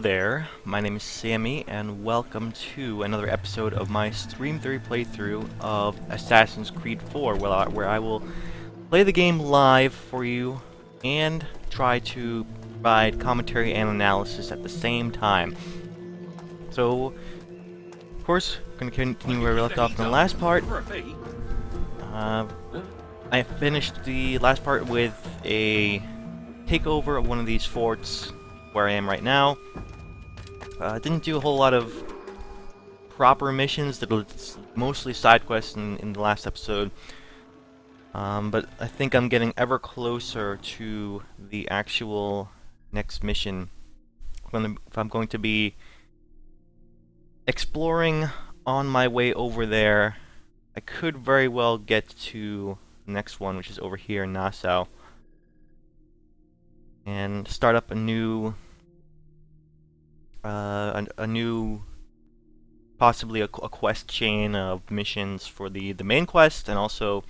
There, my name is Sammy, and welcome to another episode of my Stream Theory playthrough of Assassin's Creed 4, where I will play the game live for you and try to provide commentary and analysis at the same time. So, of course, I'm going to continue where we left off in the last part. I finished the last part with a takeover of one of these forts where I am right now. Didn't do a whole lot of proper missions. That was mostly side quests in the last episode. But I think I'm getting ever closer to the actual next mission. If I'm going to be exploring on my way over there, I could very well get to the next one, which is over here in Nassau, and start up a new possibly a quest chain of missions for the main quest, and also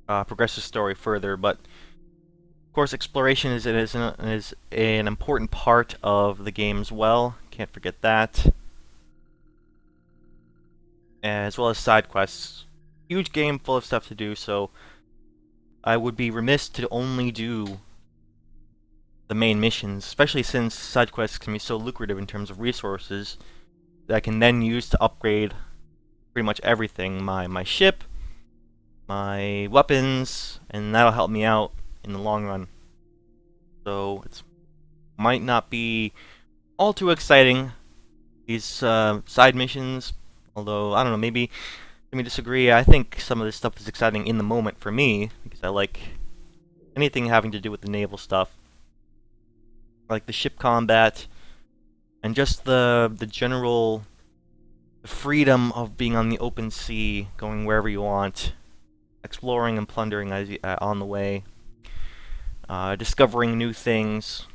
progress the story further. But of course, exploration is an important part of the game as well. Can't forget that, as well as side quests. Huge game full of stuff to do, so I would be remiss to only do the main missions, especially since side quests can be so lucrative in terms of resources that I can then use to upgrade pretty much everything. My ship, my weapons, and that'll help me out in the long run. So it might not be all too exciting, these side missions, although, I don't know, maybe let me disagree. I think some of this stuff is exciting in the moment for me, because I like anything having to do with the naval stuff. I like the ship combat, and just the general freedom of being on the open sea, going wherever you want, exploring and plundering as on the way, discovering new things.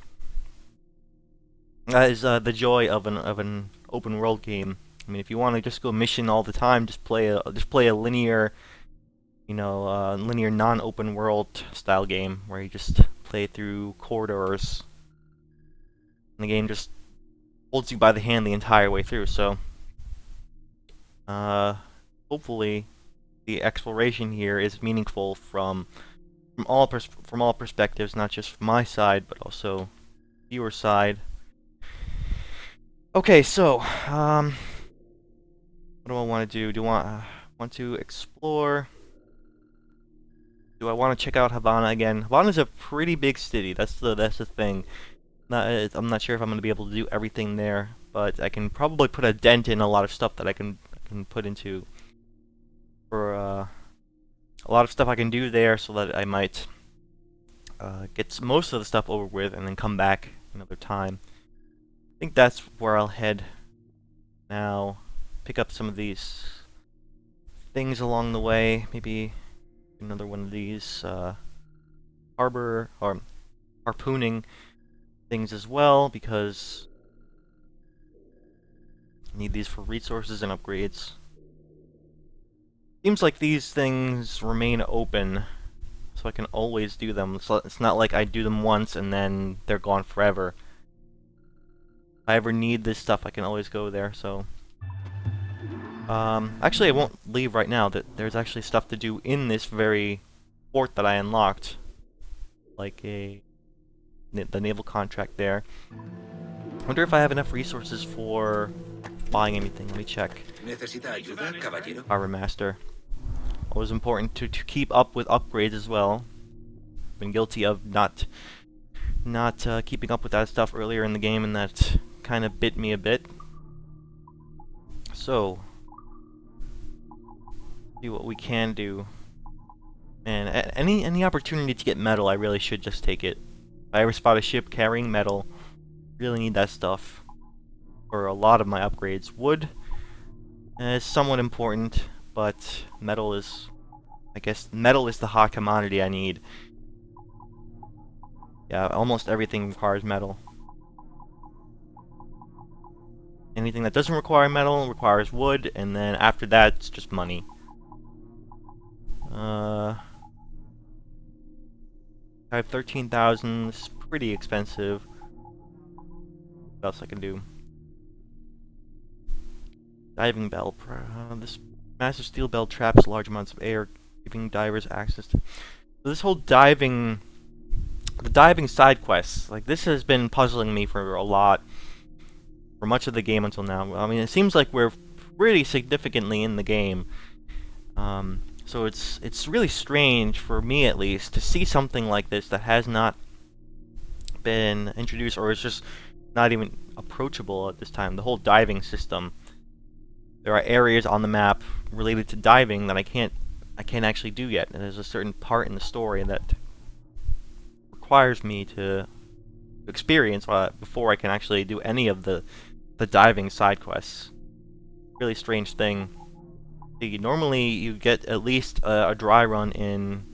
That is the joy of an open world game. I mean, if you want to just go mission all the time, just play a linear, linear non-open world style game where you just play through corridors, and the game just holds you by the hand the entire way through. So, hopefully, the exploration here is meaningful from all perspectives, not just from my side, but also viewer side. Okay, so what do I want to do? Do I want to explore? Do I want to check out Havana again? Havana's a pretty big city. That's the thing. I'm not sure if I'm going to be able to do everything there, but I can probably put a dent in a lot of stuff that I can put into. For a lot of stuff I can do there, so that I might get most of the stuff over with, and then come back another time. I think that's where I'll head now. Pick up some of these things along the way. Maybe another one of these harbor or harpooning things as well, because I need these for resources and upgrades. Seems like these things remain open, so I can always do them. So it's not like I do them once and then they're gone forever. If I ever need this stuff, I can always go there. So, actually, I won't leave right now. There's actually stuff to do in this very fort that I unlocked, like the naval contract there. I wonder if I have enough resources for buying anything. Let me check. ¿Necesita ayuda, caballero? Harbor Master. Always important to keep up with upgrades as well. Been guilty of not keeping up with that stuff earlier in the game, and that kind of bit me a bit. So, see what we can do. And any opportunity to get metal, I really should just take it. If I ever spot a ship carrying metal, really need that stuff for a lot of my upgrades. Wood is somewhat important, but metal is, I guess, metal is the hot commodity I need. Yeah, almost everything requires metal. Anything that doesn't require metal requires wood, and then after that, it's just money. I have 13,000. It's pretty expensive. What else I can do? Diving bell. This massive steel bell traps large amounts of air, giving divers access to. So this whole diving, the diving side quests, like this has been puzzling me for much of the game until now. I mean, it seems like we're pretty significantly in the game. So it's really strange for me, at least, to see something like this that has not been introduced, or is just not even approachable at this time. The whole diving system. There are areas on the map related to diving that I can't actually do yet, and there's a certain part in the story that requires me to experience before I can actually do any of the diving side quests. Really strange thing. Normally, you get at least a dry run in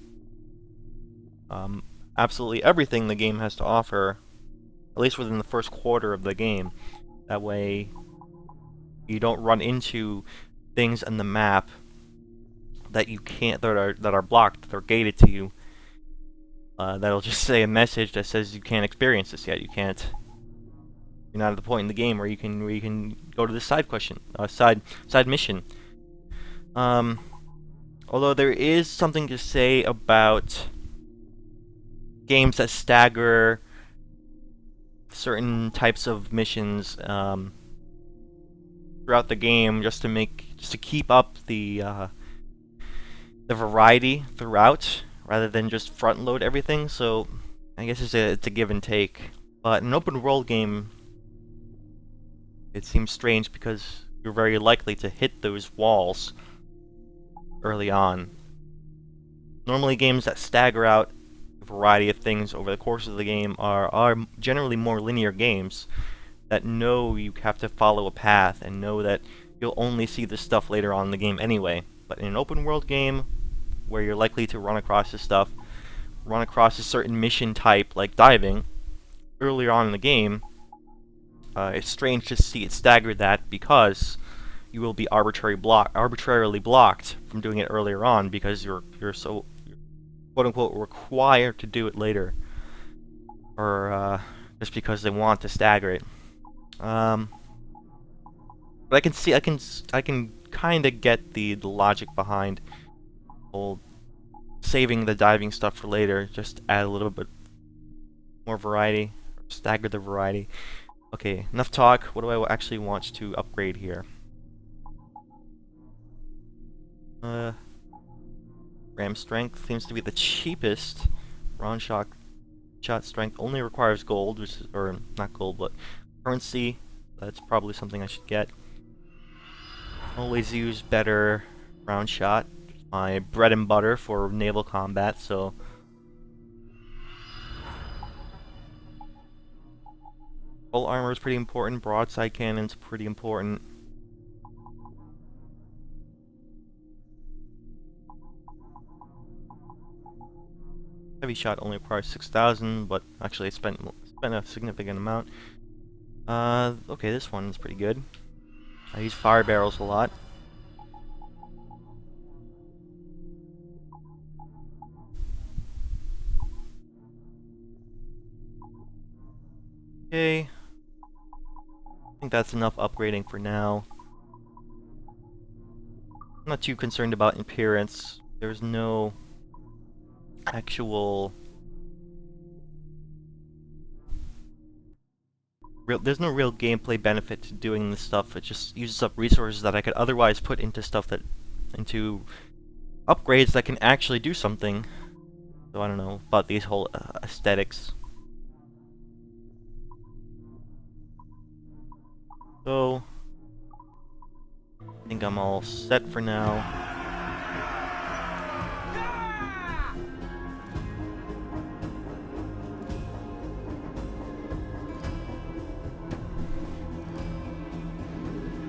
absolutely everything the game has to offer, at least within the first quarter of the game. That way, you don't run into things in the map that you can't, that are blocked, that are gated to you. That'll just say a message that says you can't experience this yet. You're not at the point in the game where you can go to the side mission. Although there is something to say about games that stagger certain types of missions throughout the game, just to keep up the variety throughout, rather than just front load everything. So I guess it's a give and take. But in an open world game, it seems strange because you're very likely to hit those walls early on. Normally, games that stagger out a variety of things over the course of the game are generally more linear games that know you have to follow a path and know that you'll only see this stuff later on in the game anyway. But in an open world game, where you're likely to run across this stuff, run across a certain mission type like diving earlier on in the game, it's strange to see it stagger that, because you will be arbitrarily blocked from doing it earlier on because you're so quote unquote required to do it later, or just because they want to stagger it. But I can kind of get the logic behind whole saving the diving stuff for later, just add a little bit more variety, or stagger the variety. Okay, enough talk. What do I actually want to upgrade here? Ram strength seems to be the cheapest. Round shot strength only requires gold, or not gold, but currency. That's probably something I should get. Always use better round shot. My bread and butter for naval combat, so full armor is pretty important. Broadside cannon's pretty important. Heavy shot only requires 6,000, but actually I spent a significant amount. Okay, this one's pretty good. I use fire barrels a lot. Okay. I think that's enough upgrading for now. I'm not too concerned about appearance. There's no actual there's no real gameplay benefit to doing this stuff. It just uses up resources that I could otherwise put into into upgrades that can actually do something. So I don't know about these whole aesthetics. So I think I'm all set for now.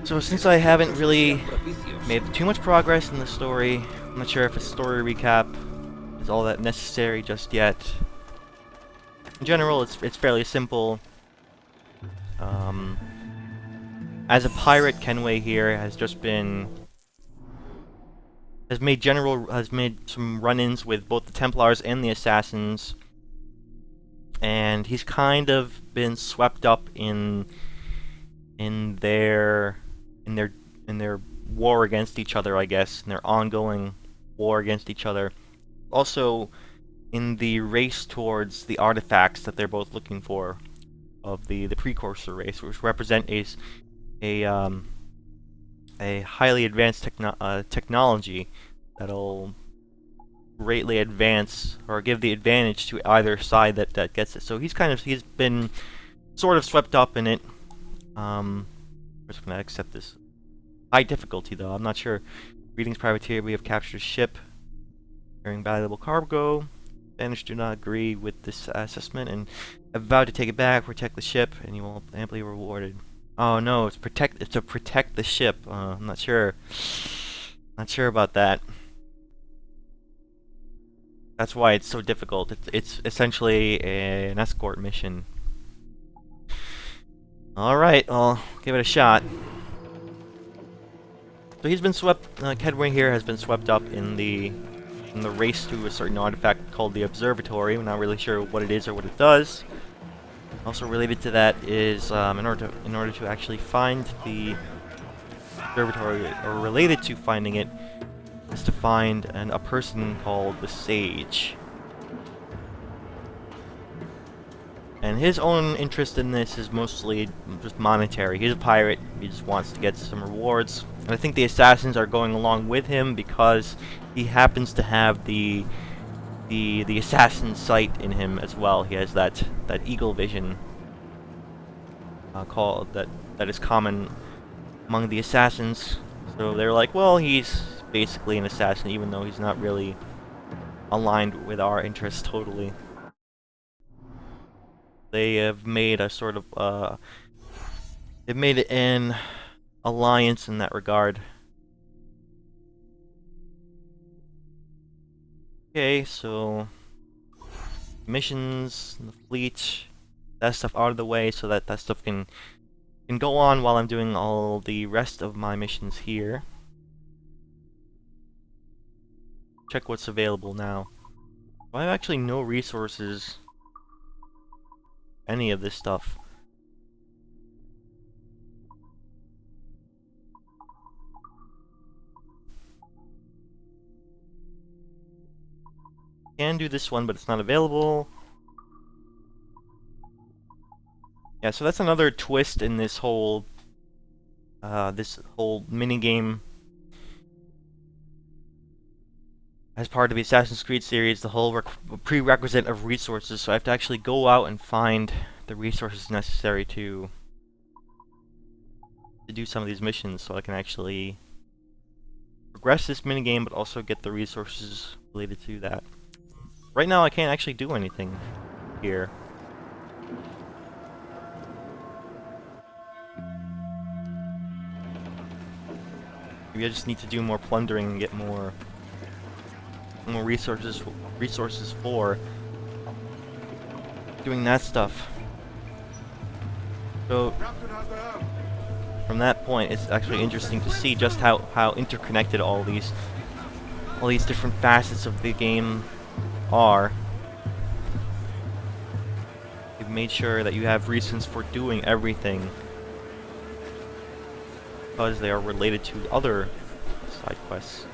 So since I haven't really made too much progress in the story, I'm not sure if a story recap is all that necessary just yet. In general, it's fairly simple. As a pirate, Kenway here has made some run-ins with both the Templars and the Assassins, and he's kind of been swept up in in their war against each other, I guess, in their ongoing war against each other. Also, in the race towards the artifacts that they're both looking for of the precursor race, which represent a highly advanced technology that'll greatly advance or give the advantage to either side that gets it. So he's been sort of swept up in it. I'm just gonna accept this high difficulty though. I'm not sure. Greetings, privateer. We have captured a ship carrying valuable cargo. Spanish do not agree with this assessment and have vowed to take it back, protect the ship, and you will be amply rewarded. Oh no, it's to protect the ship. I'm not sure. Not sure about that. That's why it's so difficult. It's essentially an escort mission. Alright, I'll give it a shot. So he's been swept, Kedway here has been swept up in the race to a certain artifact called the Observatory. We're not really sure what it is or what it does. Also related to that is, in order to actually find the Observatory, or related to finding it, is to find a person called the Sage. And his own interest in this is mostly just monetary. He's a pirate, he just wants to get some rewards. And I think the assassins are going along with him because he happens to have the assassin sight in him as well. He has that eagle vision that is common among the assassins. So they're like, well, he's basically an assassin, even though he's not really aligned with our interests totally. They have made a sort of, they've made an alliance in that regard. Okay, so missions, the fleet, that stuff out of the way so that stuff can go on while I'm doing all the rest of my missions here. Check what's available now. I have actually no resources. Any of this stuff. Can do this one, but it's not available. Yeah, so that's another twist in this whole minigame. As part of the Assassin's Creed series, the whole prerequisite of resources, so I have to actually go out and find the resources necessary to do some of these missions, so I can actually progress this minigame, but also get the resources related to that. Right now, I can't actually do anything here. Maybe I just need to do more plundering and get more resources for doing that stuff. So from that point, it's actually interesting to see just how interconnected all these different facets of the game are. They've made sure that you have reasons for doing everything because they are related to other side quests.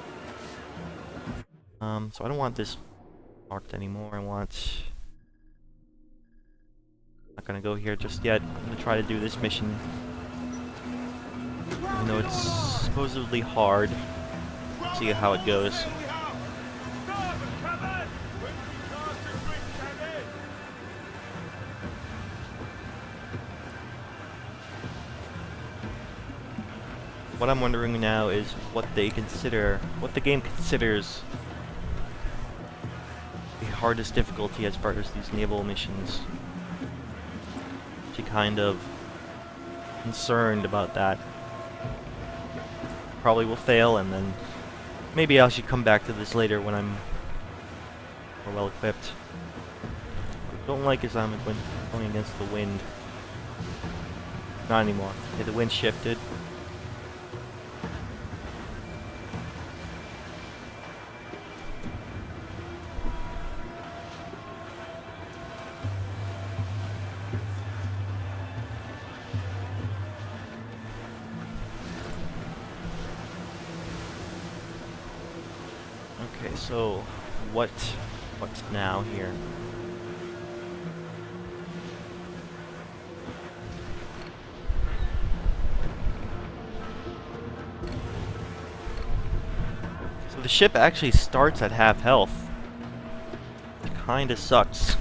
So I don't want this marked anymore. I'm not gonna go here just yet. I'm gonna try to do this mission, even though it's supposedly hard. See how it goes. What I'm wondering now is what the game considers the hardest difficulty as far as these naval missions. Actually kind of concerned about that. Probably will fail, and then maybe I should come back to this later when I'm more well equipped. What I don't like is I'm going against the wind. Not anymore. Okay, the wind shifted. Okay, so what's now here? So the ship actually starts at half health. It kinda sucks.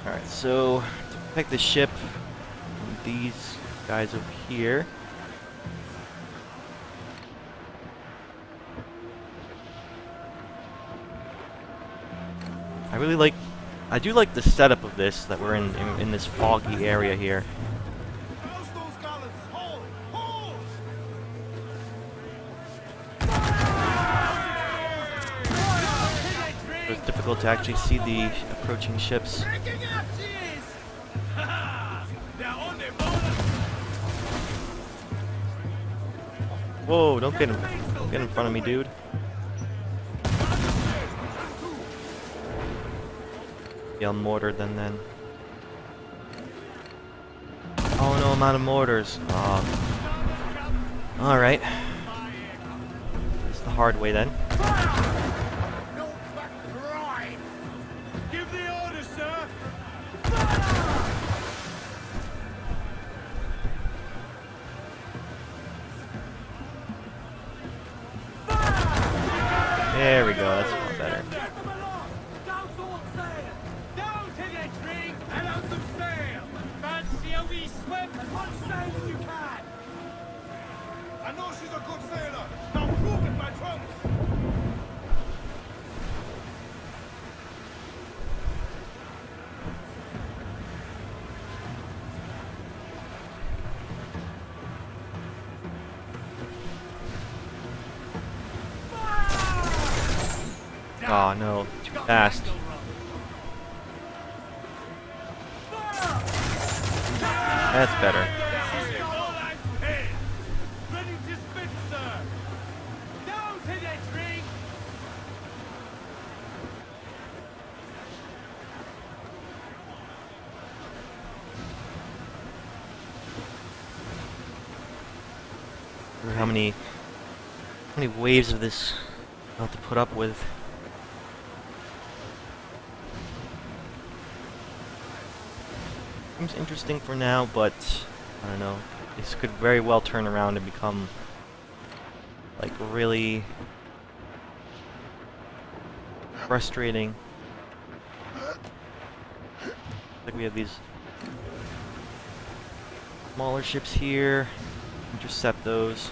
Alright, so to pick the ship, these guys over here. I do like the setup of this, that we're in this foggy area here. It's difficult to actually see the approaching ships. Whoa, don't get in front of me, dude. Yeah, I'm mortared then. Oh no, I'm out of mortars. Alright. It's the hard way then. Give the order, sir. There we go, that's a lot better. I know she's a good sailor. Now prove it, my trunks. Oh no, too fast. That's better. How many waves of this I'll have to put up with. Seems interesting for now, but I don't know. This could very well turn around and become like really frustrating. Like we have these smaller ships here. Intercept those.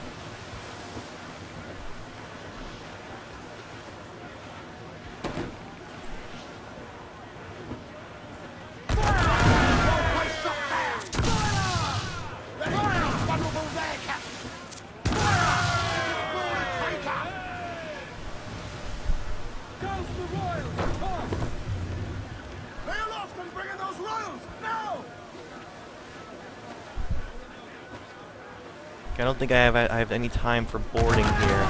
I don't think I have any time for boarding here.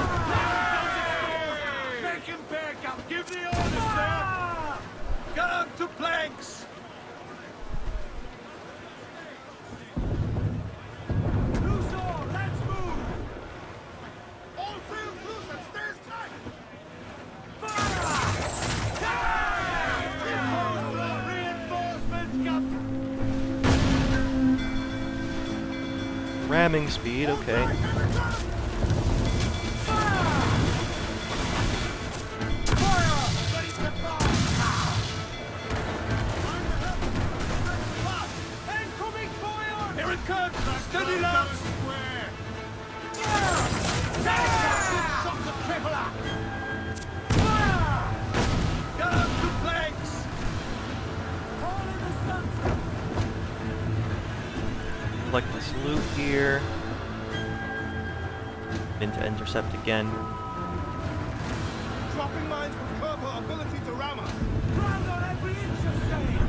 Make him back up. Give the order, sir. Get up to planks. Loose all. Let's move. All sails loose and stay tight. Fire! Reinforcements, Captain. Ramming speed, okay. Incoming fire! Here it comes! Steady now! Get up to planks! Collect this loot here. Into intercept again. Dropping mines will curb her ability to ram us. Ground on every inch of sail!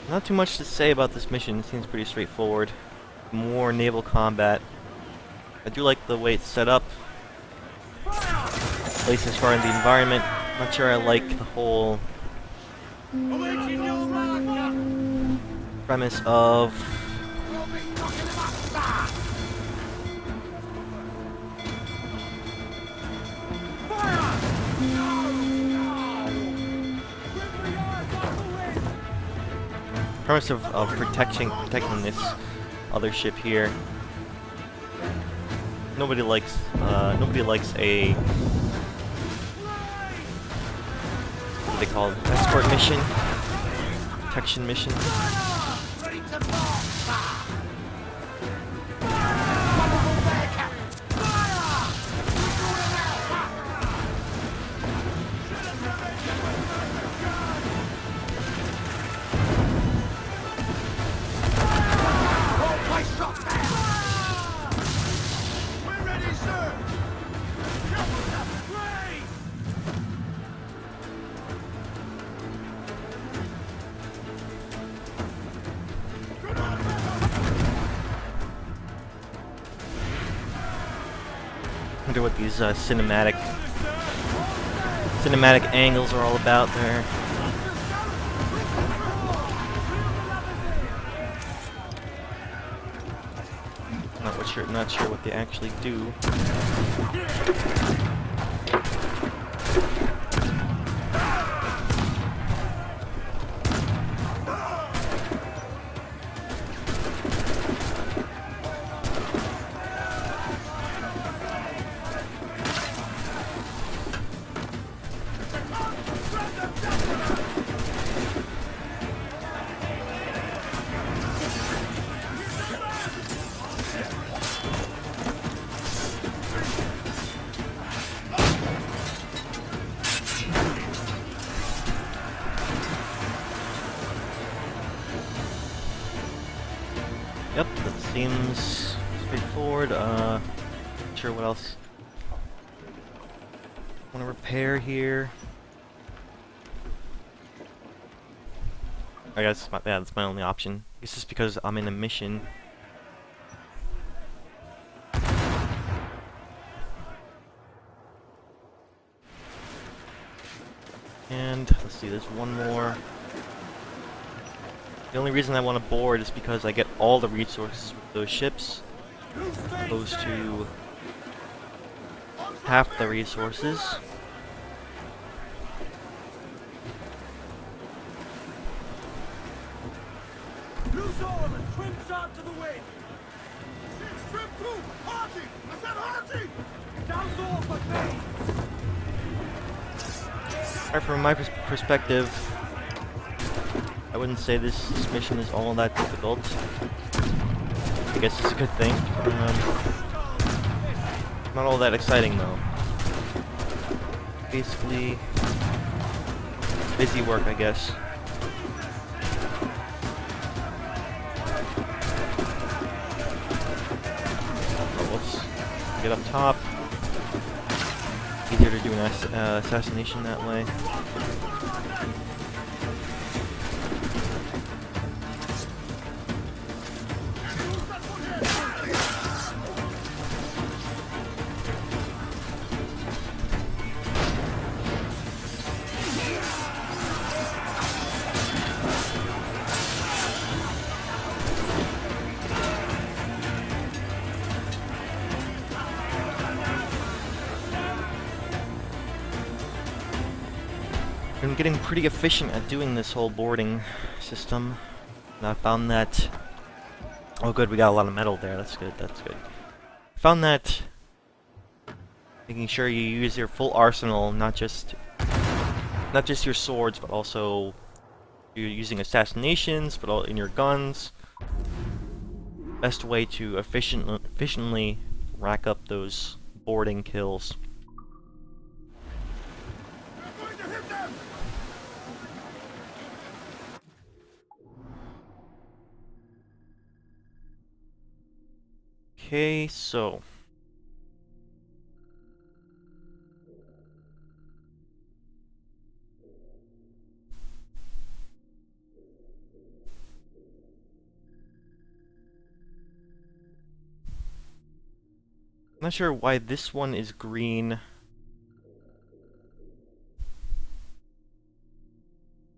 Not too much to say about this mission. It seems pretty straightforward. More naval combat. I do like the way it's set up. At least as far as the environment. Not sure I like the whole premise of protecting this other ship here. Nobody likes a what do they call it? Escort mission, protection mission. Wonder what these cinematic angles are all about there. Not sure what they actually do. Yep, that seems straightforward. Not sure what else. Want to repair here? I guess that's my only option. I guess it's because I'm in a mission. And let's see, there's one more. The only reason I want to board is because I get all the resources with those ships, opposed to half the resources. Loose arm and trim shot to the wind. Trim two, hearty. I said hearty. Down off but me. Alright, from my perspective, I wouldn't say this mission is all that difficult. I guess it's a good thing. Not all that exciting though. Basically, busy work, I guess. Oh, whoops. Get up top. Easier to do an assassination that way. I'm getting pretty efficient at doing this whole boarding system. And I found that... Oh good, we got a lot of metal there, that's good, that's good. Found that making sure you use your full arsenal, not just your swords, but also you're using assassinations, but all in your guns. Best way to efficiently rack up those boarding kills. Okay, so Not sure why this one is green.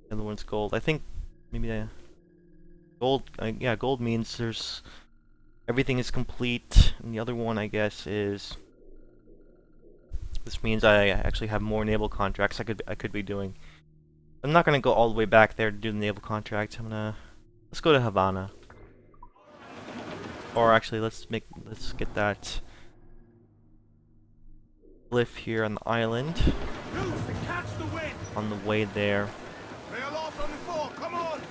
And the one's gold. I think maybe gold. Yeah, gold means there's everything is complete, and the other one, I guess, is this means I actually have more naval contracts I could be doing. I'm not gonna go all the way back there to do the naval contract. Let's go to Havana. Or actually, let's get that glyph here on the island. Loose and catch the wind. On the way there. Sail off on the fore, come on!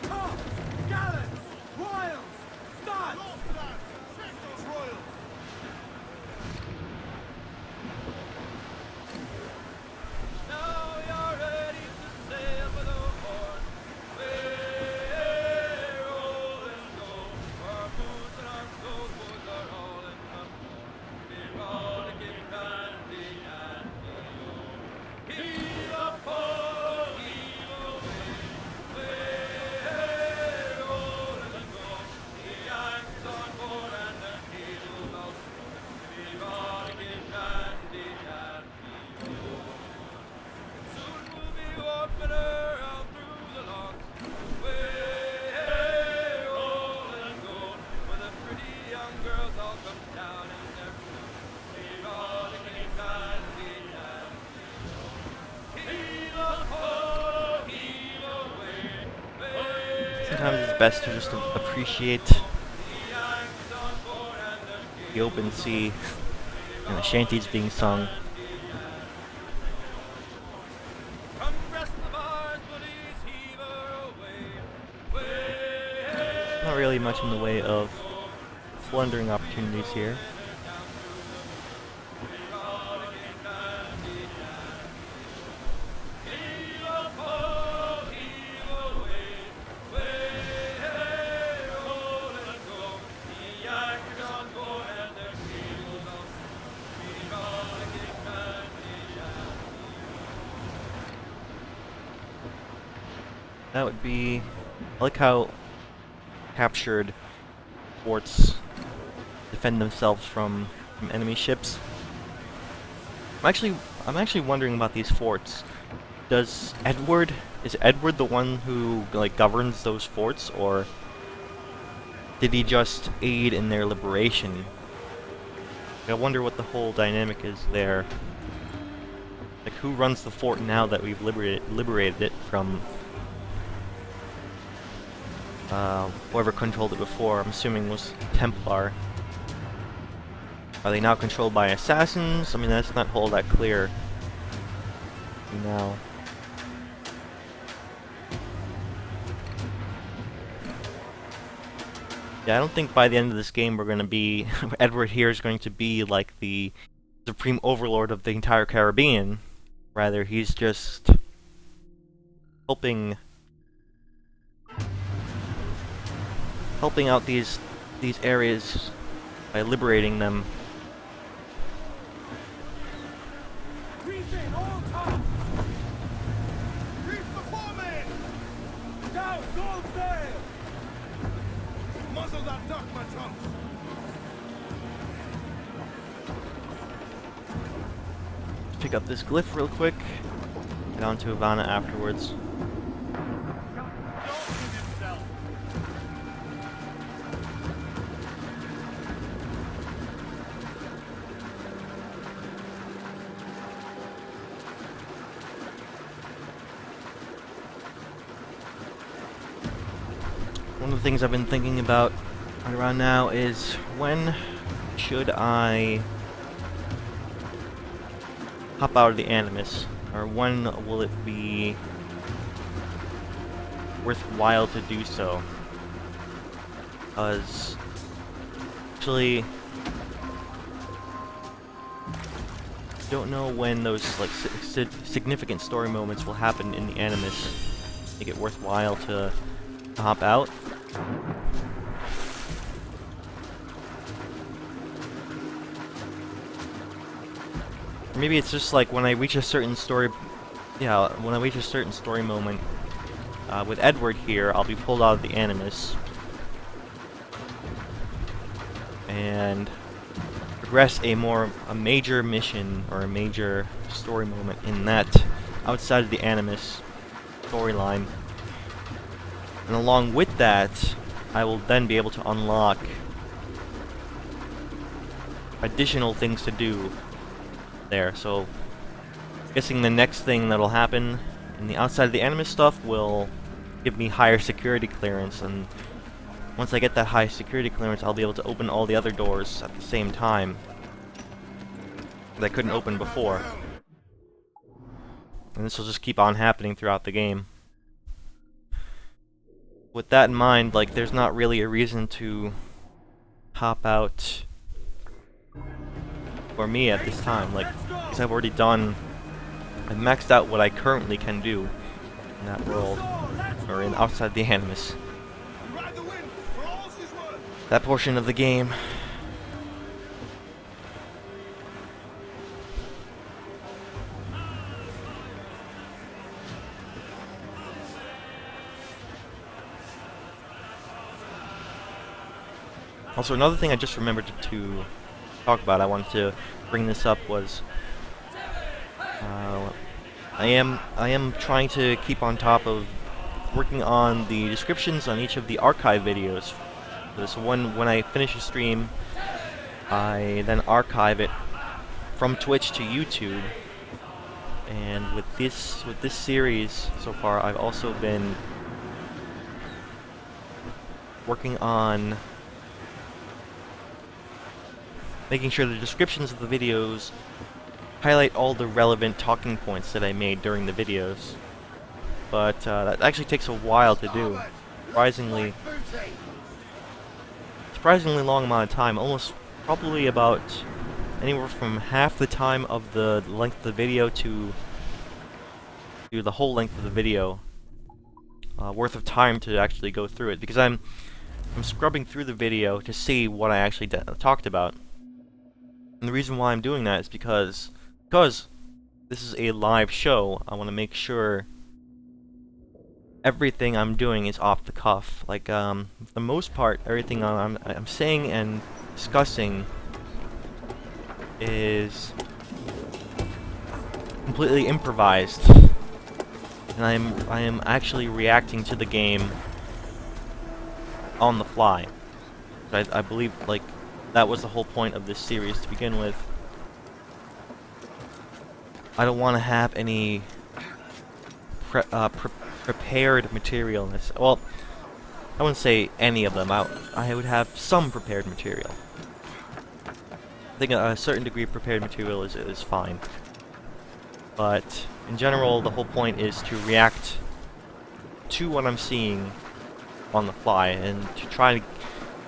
Tops, gallants, royals, studs! Check those royals! Now you're ready to sail for the port. We're rolling go. Our boots and our clothes are all in the port. We're rolling brandy and meal. Heave up, oh, heave away. We're rolling go. The anchor's on board and the cable's out. We're rolling brandy and meal. Soon we'll be warping her out through the locks. We're rolling go. Where the pretty young girls all come down in their blue. We're rolling brandy and heave up, oh, heave away. Sometimes it's best to just appreciate the open sea and the shanties being sung. Come rest the bars, buddies, heave her away. Not really much in the way of plundering opportunities here. That would be... I like how captured forts defend themselves from enemy ships. I'm actually wondering about these forts. Is Edward the one who like governs those forts, or did he just aid in their liberation? I wonder what the whole dynamic is there. Like, who runs the fort now that we've liberated it from whoever controlled it before? I'm assuming was Templar. Are they now controlled by assassins? I mean, that's not all that clear now. Yeah, I don't think by the end of this game we're going to be... Edward here is going to be like the supreme overlord of the entire Caribbean. Rather, he's just helping out these areas by liberating them. Reef in, all tops! Reef the foreman! Down, all sail! Muzzle that duck, my trunks! Pick up this glyph real quick. Get on to Havana afterwards. One of the things I've been thinking about right around now is when should I hop out of the Animus, or when will it be worthwhile to do so? Because actually, don't know when those like significant story moments will happen in the Animus. Make it worthwhile to hop out. Maybe it's just like when I reach a certain story... Yeah, when I reach a certain story moment with Edward here, I'll be pulled out of the Animus. And progress a major mission or a major story moment in that outside of the Animus storyline. And along with that, I will then be able to unlock additional things to do there. So, guessing the next thing that'll happen in the outside of the Animus stuff will give me higher security clearance, and once I get that high security clearance, I'll be able to open all the other doors at the same time that I couldn't open before. And this will just keep on happening throughout the game. With that in mind, like, there's not really a reason to hop out for me at this time, like, because I've maxed out what I currently can do in that world, or in outside the Animus. That portion of the game. Also, another thing I just remembered to talk about, I wanted to bring this up, was I am trying to keep on top of working on the descriptions on each of the archive videos. So when I finish a stream, I then archive it from Twitch to YouTube. And with this series so far, I've also been working on making sure the descriptions of the videos highlight all the relevant talking points that I made during the videos. But that actually takes a while to do. Surprisingly long amount of time, almost probably about anywhere from half the time of the length of the video to the whole length of the video worth of time to actually go through it, because I'm scrubbing through the video to see what I actually talked about. And the reason why I'm doing that is because this is a live show. I want to make sure everything I'm doing is off the cuff. Like, for the most part, everything I'm saying and discussing is completely improvised, and I am actually reacting to the game on the fly. I believe, like, that was the whole point of this series to begin with. I don't want to have any prepared material. Well, I wouldn't say any of them. I would have some prepared material. I think a certain degree of prepared material is fine. But in general, the whole point is to react to what I'm seeing on the fly, and to try to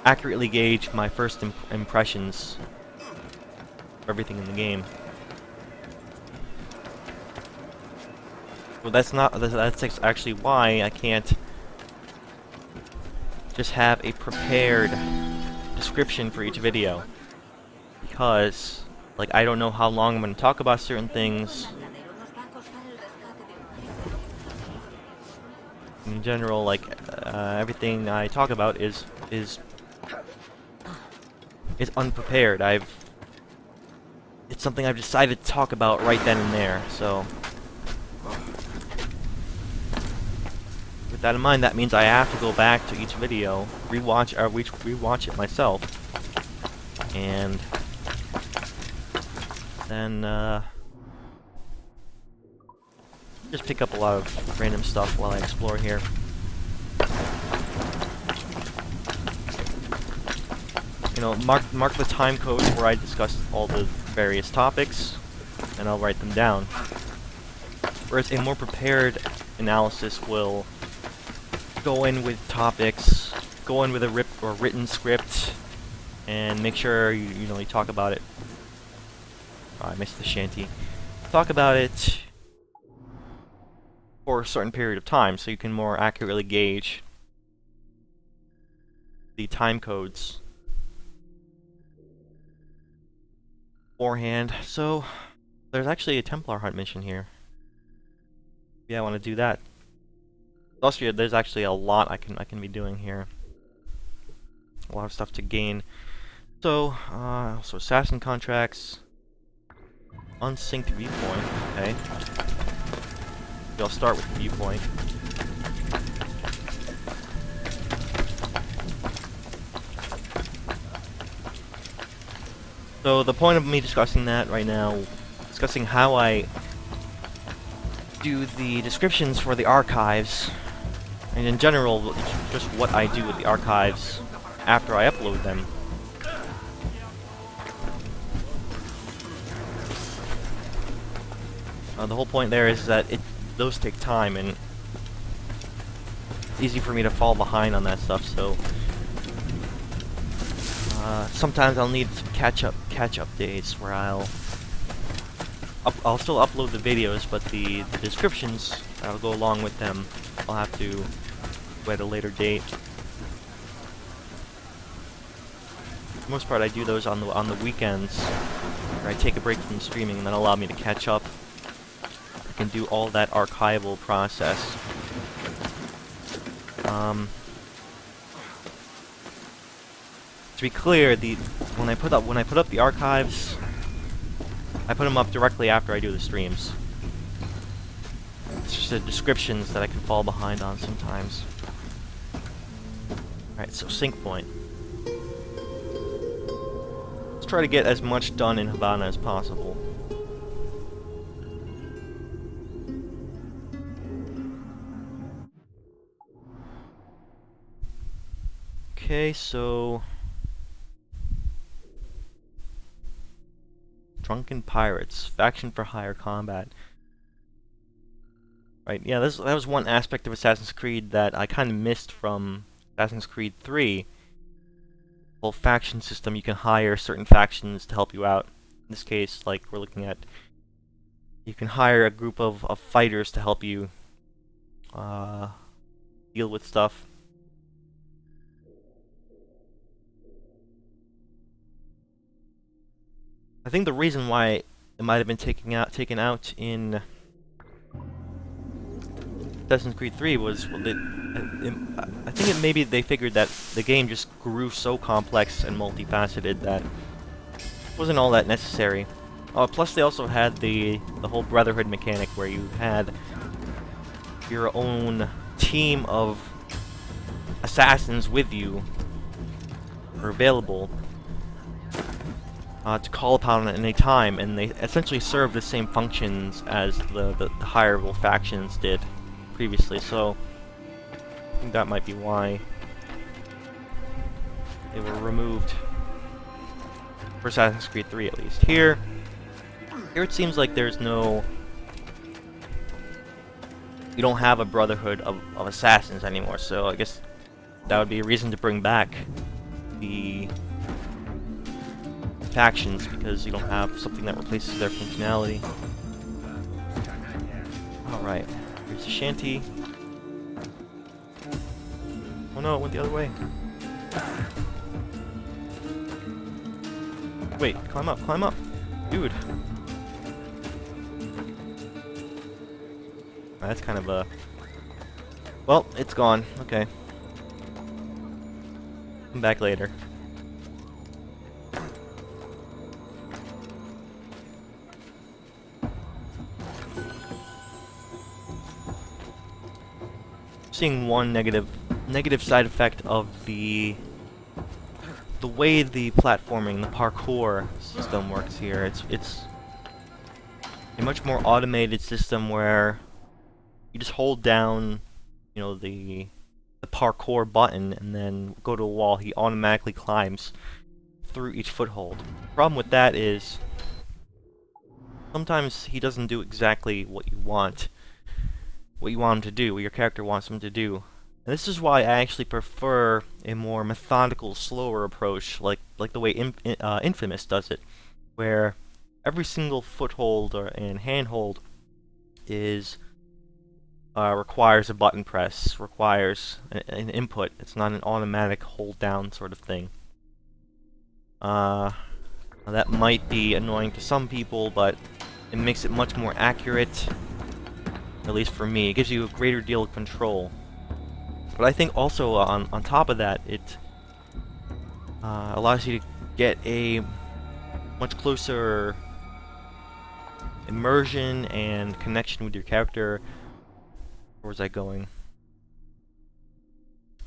accurately gauge my first impressions of everything in the game. Well, that's actually why I can't just have a prepared description for each video, because, like, I don't know how long I'm going to talk about certain things. In general, like, everything I talk about is unprepared. It's something I've decided to talk about right then and there. So, with that in mind, that means I have to go back to each video, rewatch it myself, and then just pick up a lot of random stuff while I explore here. You know, mark the time codes where I discuss all the various topics, and I'll write them down. Whereas a more prepared analysis will go in with topics, go in with a written script, and make sure you talk about it. Oh, I missed the shanty. Talk about it for a certain period of time, so you can more accurately gauge the time codes beforehand. So, there's actually a Templar Hunt mission here. Yeah, I want to do that. Also, there's actually a lot I can be doing here. A lot of stuff to gain. So assassin contracts, unsynced viewpoint. Okay, I'll start with the viewpoint. So the point of me discussing that right now, discussing how I do the descriptions for the archives, and in general, just what I do with the archives after I upload them. The whole point there is that those take time, and it's easy for me to fall behind on that stuff. So sometimes I'll need some catch up days where I'll still upload the videos, but the descriptions that'll go along with them, I'll have to do at a later date. For the most part, I do those on the weekends, where I take a break from streaming, and then allow me to catch up. I can do all that archival process. To be clear, when I put up the archives, I put them up directly after I do the streams. It's just the descriptions that I can fall behind on sometimes. Alright, so sync point. Let's try to get as much done in Havana as possible. Okay, so Drunken Pirates, faction for hire combat. Right, yeah, that was one aspect of Assassin's Creed that I kind of missed from Assassin's Creed 3. The whole faction system, you can hire certain factions to help you out. In this case, like we're looking at, you can hire a group of fighters to help you deal with stuff. I think the reason why it might have been taken out in Assassin's Creed 3 was, well, I think maybe they figured that the game just grew so complex and multifaceted that it wasn't all that necessary. Plus they also had the whole Brotherhood mechanic where you had your own team of assassins with you, or available, to call upon at any time, and they essentially serve the same functions as the higher level factions did previously, so I think that might be why they were removed for Assassin's Creed 3 at least. Here it seems like there's no... you don't have a Brotherhood of assassins anymore, so I guess that would be a reason to bring back the factions, because you don't have something that replaces their functionality. Alright, here's the shanty. Oh no, it went the other way. Wait, climb up, dude. That's kind of a... well, it's gone, okay. Come back later. Seeing one negative side effect of the way the platforming, the parkour system works here. It's a much more automated system where you just hold down, you know, the parkour button and then go to a wall. He automatically climbs through each foothold. The problem with that is sometimes he doesn't do exactly what you want him to do, what your character wants him to do. And this is why I actually prefer a more methodical, slower approach, like the way Infamous does it, where every single foothold and handhold is requires a button press, requires an input. It's not an automatic hold down sort of thing. That might be annoying to some people, but it makes it much more accurate. At least for me, it gives you a greater deal of control. But I think also on top of that, it allows you to get a much closer immersion and connection with your character. Where was I going?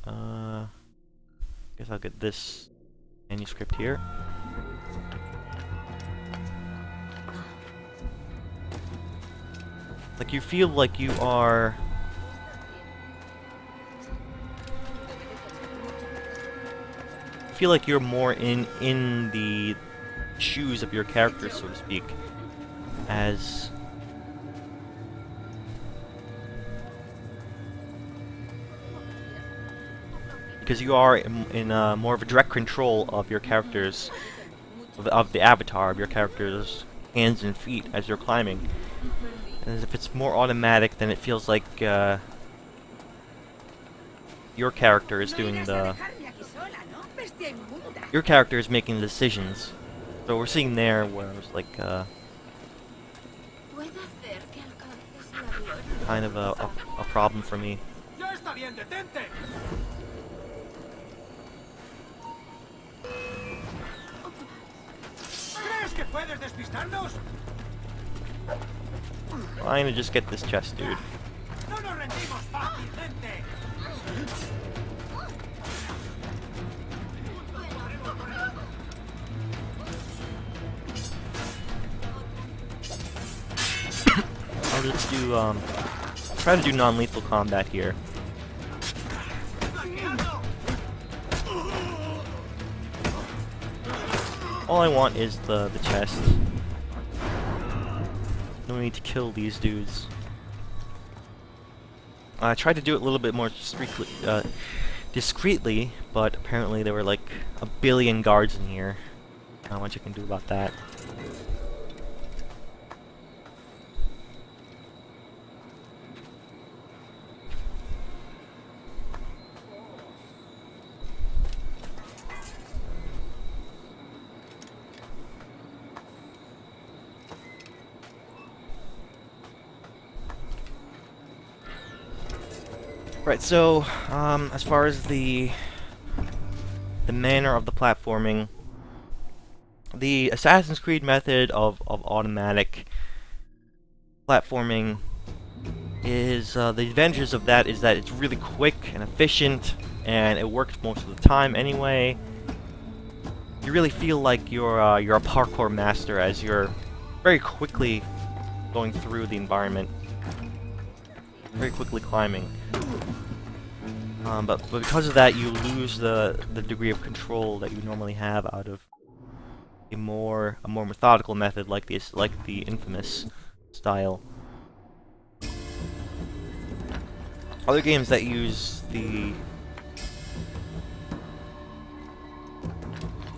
Guess I'll get this manuscript here. Like, you feel like you are... feel like you're more in the shoes of your character, so to speak, as... because you are in more of a direct control of your character's... of the avatar of your character's hands and feet as you're climbing. And if it's more automatic, then it feels like your character is doing the... your character is making the decisions. So we're seeing there where it's like kind of a problem for me. Trying to just get this chest, dude. I'll just do, try to do non-lethal combat here. All I want is the chest. No need to kill these dudes. I tried to do it a little bit more discreetly, but apparently there were like a billion guards in here. Not much you can do about that. Right, so as far as the manner of the platforming, the Assassin's Creed method of automatic platforming is the advantages of that is that it's really quick and efficient, and it works most of the time anyway. You really feel like you're a parkour master as you're very quickly going through the environment, very quickly climbing. But because of that, you lose the degree of control that you normally have out of a more methodical method like the infamous style. Other games that use the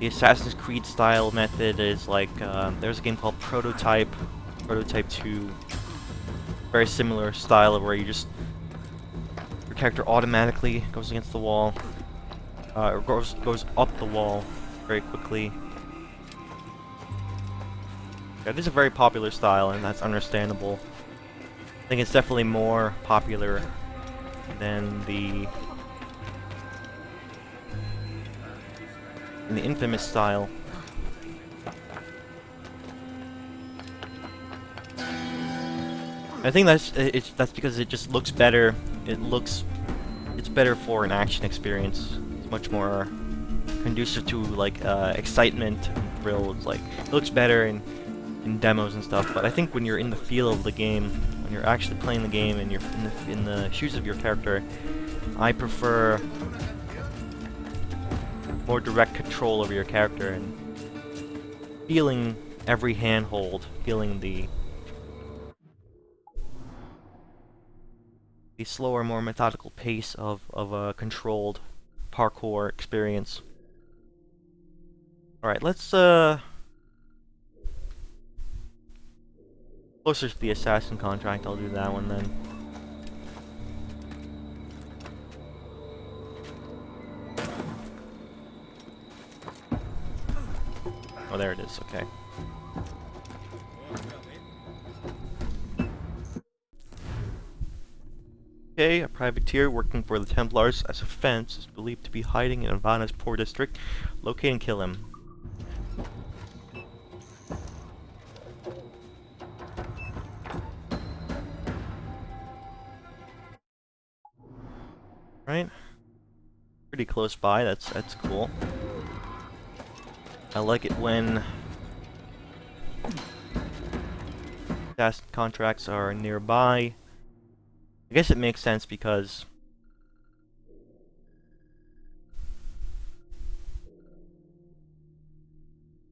Assassin's Creed style method is like there's a game called Prototype 2. Very similar style of where you just your character automatically goes against the wall, or goes up the wall very quickly. Yeah, it is a very popular style, and that's understandable. I think it's definitely more popular than the infamous style. I think that's because it just looks better. It's better for an action experience. It's much more conducive to like excitement and thrill. It's like it looks better in demos and stuff. But I think when you're in the feel of the game, when you're actually playing the game and you're in the shoes of your character, I prefer more direct control over your character and feeling every handhold, feeling the slower, more methodical pace of a controlled parkour experience. Alright, let's closer to the assassin contract, I'll do that one then. Oh, there it is, okay. A privateer working for the Templars as a fence is believed to be hiding in Havana's poor district. Locate and kill him. Right? Pretty close by, that's cool. I like it when assassin contracts are nearby. I guess it makes sense because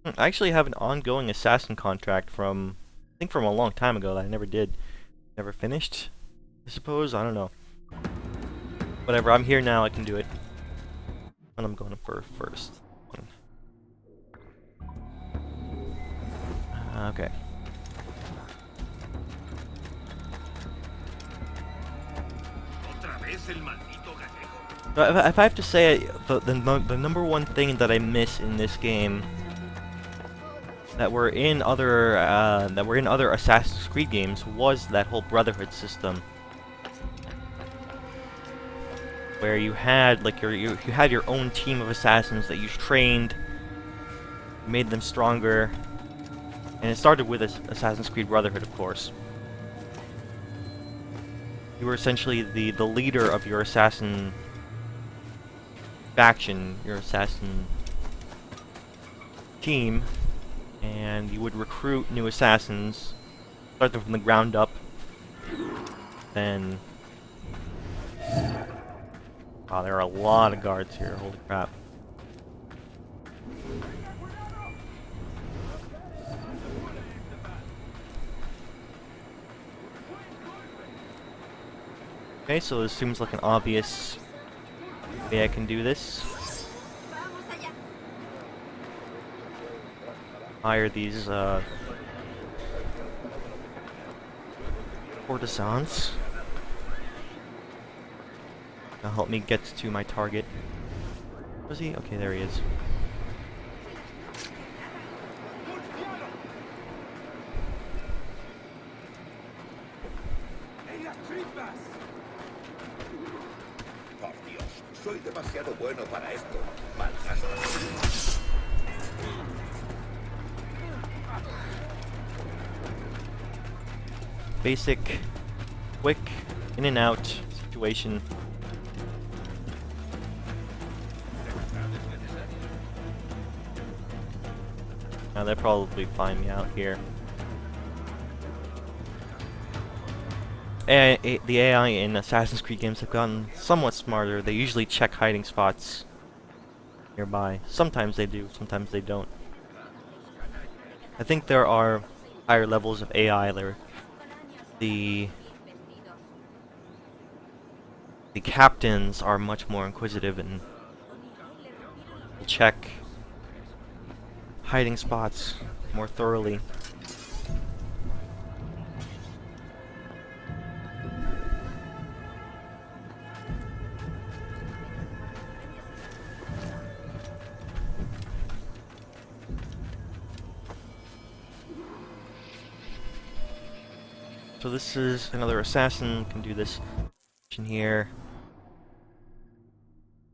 I actually have an ongoing assassin contract from, I think from a long time ago that I never finished, I suppose, I don't know. Whatever, I'm here now, I can do it. And I'm going for first one. Okay. ¿Otra vez el maldito gallego? But if I have to say, the number one thing that I miss in this game that were in other Assassin's Creed games was that whole Brotherhood system, where you had like you had your own team of assassins that you trained, made them stronger, and it started with Assassin's Creed Brotherhood, of course. You were essentially the leader of your assassin faction, your assassin team, and you would recruit new assassins, start them from the ground up, then... Wow, there are a lot of guards here, holy crap. Okay, so this seems like an obvious way I can do this. Hire these, courtesans. That'll help me get to my target. Was he? Okay, there he is. Por Dios, soy demasiado bueno para esto. Maltrato. Basic, quick, in and out situation. Now they'll probably find me out here. The AI in Assassin's Creed games have gotten somewhat smarter. They usually check hiding spots nearby. Sometimes they do, sometimes they don't. I think there are higher levels of AI there. The captains are much more inquisitive and will check hiding spots more thoroughly. So this is another assassin, can do this in here.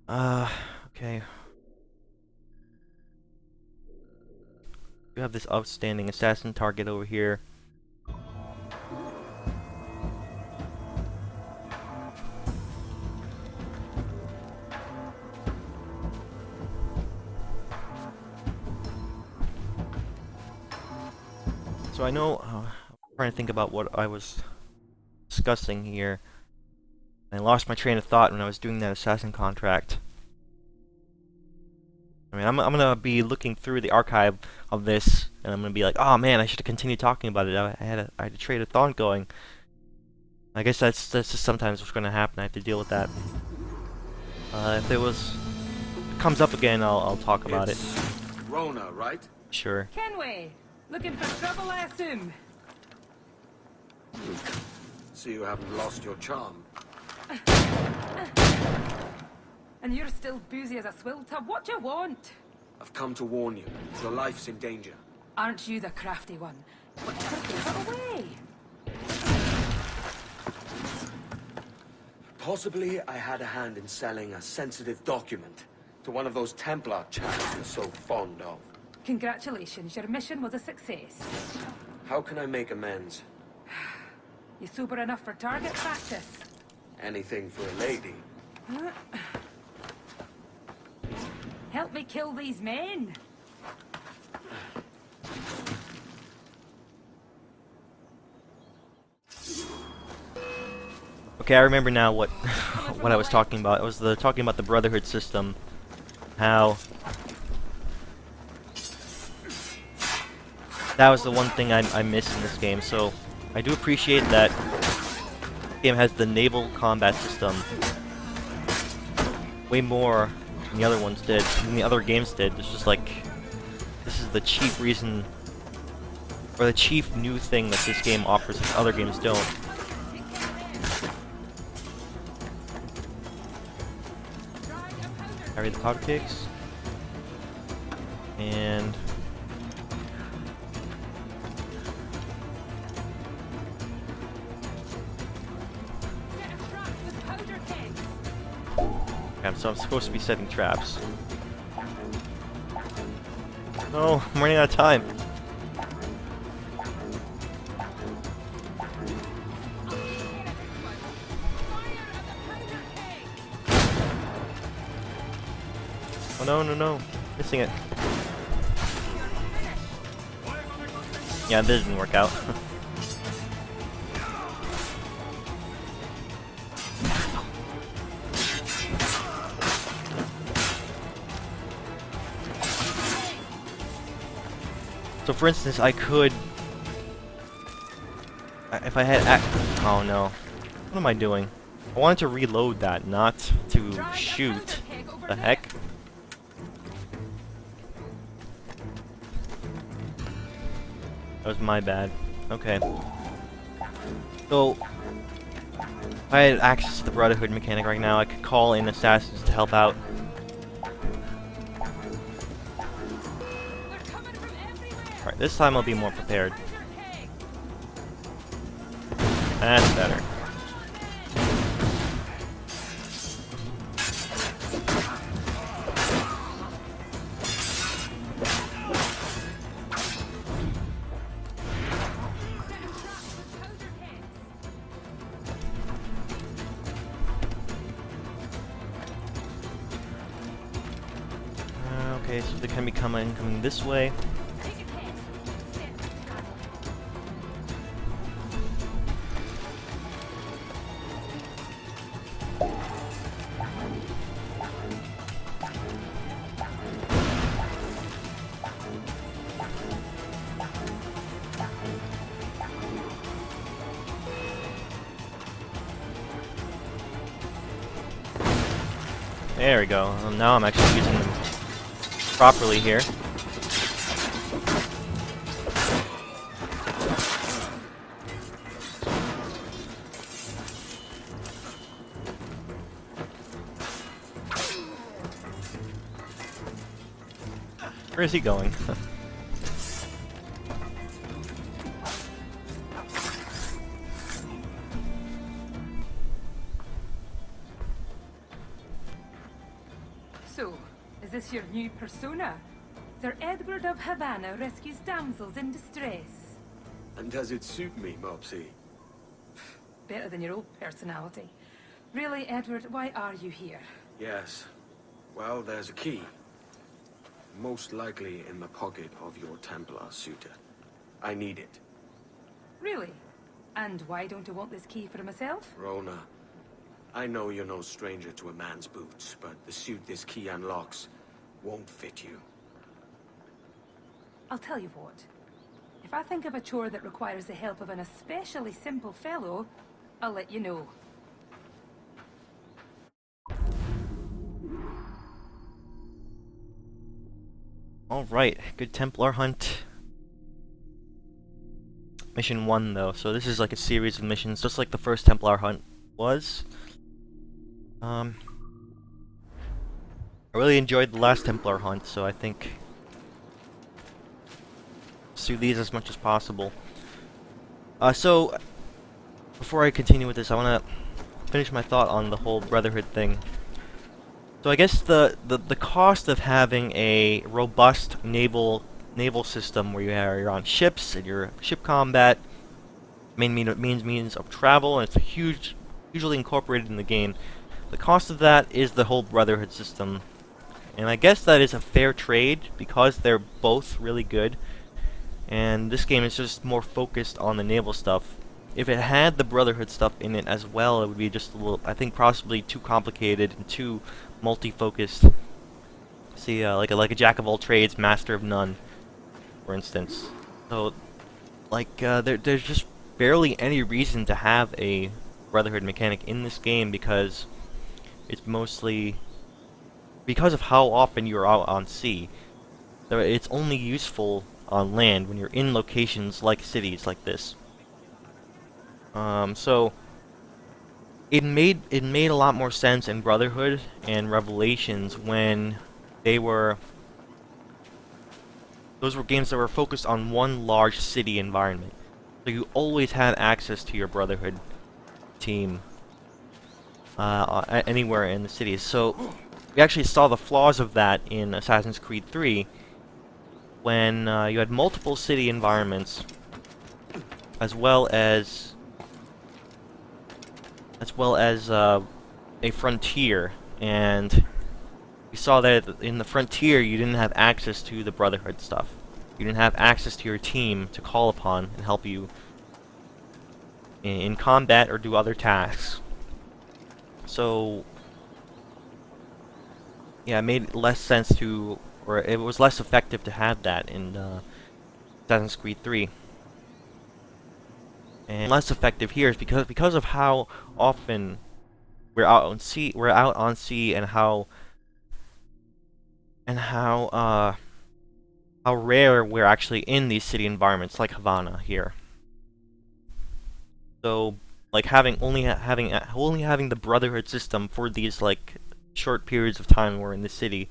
Okay. We have this outstanding assassin target over here. So I know, I'm trying to think about what I was discussing here. I lost my train of thought when I was doing that assassin contract. I mean, I'm gonna be looking through the archive of this, and I'm gonna be like, oh man, I should have continued talking about it. I had a train of thought going. I guess that's just sometimes what's gonna happen. I have to deal with that. If it comes up again, I'll talk about it. Rhona, right? Sure. Kenway! Looking for trouble, I assume? So you haven't lost your charm. And you're still boozy as a swill tub. What do you want? I've come to warn you. Your life's in danger. Aren't you the crafty one? Whatever gave it away? Possibly I had a hand in selling a sensitive document to one of those Templar chaps you're so fond of. Congratulations, your mission was a success. How can I make amends? You sober enough for target practice? Anything for a lady. Help me kill these men. Okay, I remember now what what I was talking about. It was talking about the Brotherhood system. How that was the one thing I missed in this game. So I do appreciate that this game has the naval combat system way more than the other ones did, than the other games did. It's just like this is the chief reason, or the chief new thing that this game offers that other games don't. Carry the powder kegs. And okay, so I'm supposed to be setting traps. Oh, I'm running out of time. Oh no, no, no. Missing it. Yeah, this didn't work out. So for instance, I could... if I had oh no. What am I doing? I wanted to reload that, not to shoot. The heck? That was my bad. Okay. So, if I had access to the Brotherhood mechanic right now, I could call in assassins to help out. Alright, this time I'll be more prepared. That's better. Okay, so they can be coming this way. There we go. Now I'm actually using them properly here. Where is he going? So, is this your new persona? Sir Edward of Havana rescues damsels in distress. And does it suit me, Mopsy? Better than your old personality. Really, Edward, why are you here? Yes. Well, there's a key. Most likely in the pocket of your Templar suitor. I need it. Really? And why don't you want this key for myself? Rhona, I know you're no stranger to a man's boots, but the suit this key unlocks won't fit you. I'll tell you what. If I think of a chore that requires the help of an especially simple fellow, I'll let you know. Alright, good Templar Hunt. Mission 1 though, so this is like a series of missions, just like the first Templar Hunt was. I really enjoyed the last Templar Hunt, so I think let's do these as much as possible. So before I continue with this, I want to finish my thought on the whole Brotherhood thing. So I guess the cost of having a robust naval system where you're on ships and your ship combat, means of travel, and it's usually incorporated in the game. The cost of that is the whole Brotherhood system. And I guess that is a fair trade because they're both really good. And this game is just more focused on the naval stuff. If it had the Brotherhood stuff in it as well, it would be just a little, I think, possibly too complicated and too multi-focused. See, like a jack of all trades, master of none, for instance. So, like, there's just barely any reason to have a Brotherhood mechanic in this game because it's mostly because of how often you're out on sea. It's only useful on land when you're in locations like cities like this. So it made a lot more sense in Brotherhood and Revelations when those were games that were focused on one large city environment. So you always had access to your Brotherhood team anywhere in the city. So we actually saw the flaws of that in Assassin's Creed 3 when you had multiple city environments as well as a frontier, and you saw that in the frontier you didn't have access to the Brotherhood stuff. You didn't have access to your team to call upon and help you in combat or do other tasks. So yeah, it made less sense to, or it was less effective to have that in Assassin's Creed 3. And less effective here is because of how often we're out on sea, and how rare we're actually in these city environments like Havana here. So like only having the Brotherhood system for these like short periods of time we're in the city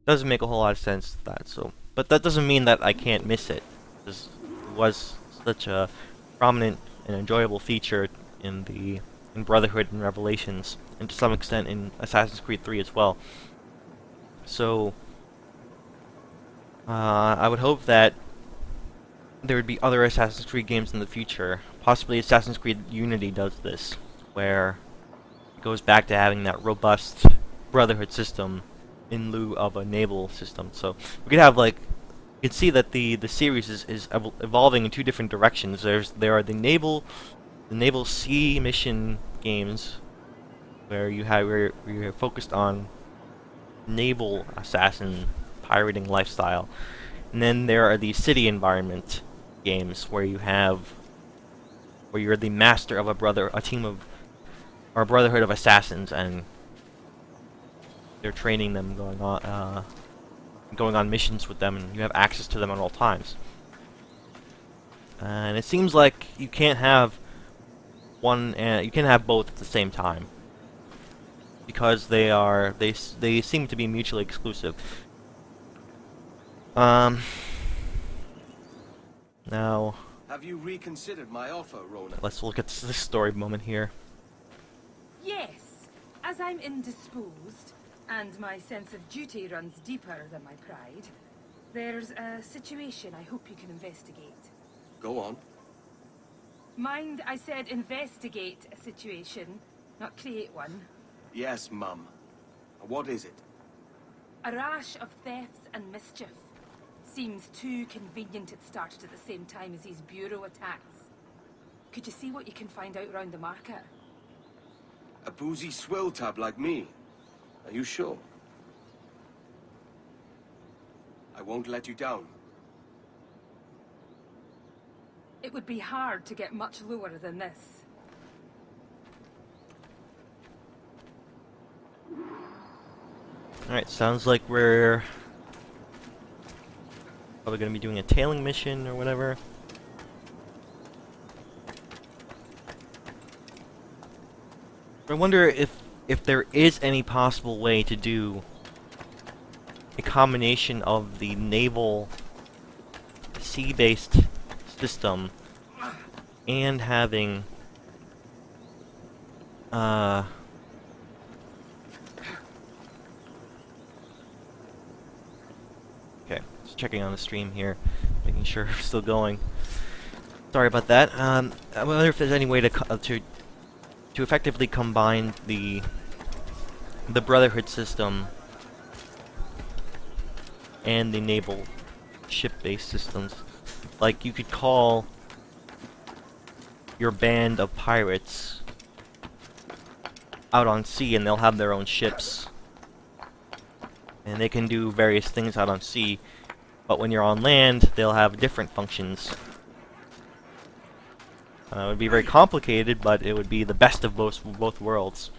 doesn't make a whole lot of sense to that. So, but that doesn't mean that I can't miss it. This was such a prominent and enjoyable feature in Brotherhood and Revelations, and to some extent in Assassin's Creed 3 as well. So I would hope that there would be other Assassin's Creed games in the future. Possibly Assassin's Creed Unity does this, where it goes back to having that robust Brotherhood system in lieu of a naval system. So we could have like, you can see that the series is evolving in two different directions. There are the naval sea mission games where you're focused on naval assassin pirating lifestyle, and then there are the city environment games where you're the master of a Brotherhood of assassins, and they're training them, going on missions with them, and you have access to them at all times. And it seems like you can't have you can't have both at the same time because they seem to be mutually exclusive. Now, Have you reconsidered my offer, Rhona? let's look at this story moment here. Yes, as I'm indisposed, and my sense of duty runs deeper than my pride, there's a situation I hope you can investigate. Go on. Mind, I said investigate a situation, not create one. Yes, Mum. What is it? A rash of thefts and mischief. Seems too convenient it started at the same time as these bureau attacks. Could you see what you can find out round the market? A boozy swill tab like me? Are you sure? I won't let you down. It would be hard to get much lower than this. Alright, sounds like we're probably going to be doing a tailing mission or whatever. I wonder if there is any possible way to do a combination of the naval sea-based system and having okay, just checking on the stream here, making sure we're still going. Sorry about that. I wonder if there's any way to effectively combine the the Brotherhood system and the naval ship-based systems. Like, you could call your band of pirates out on sea and they'll have their own ships. And they can do various things out on sea, but when you're on land, they'll have different functions. It would be very complicated, but it would be the best of both worlds.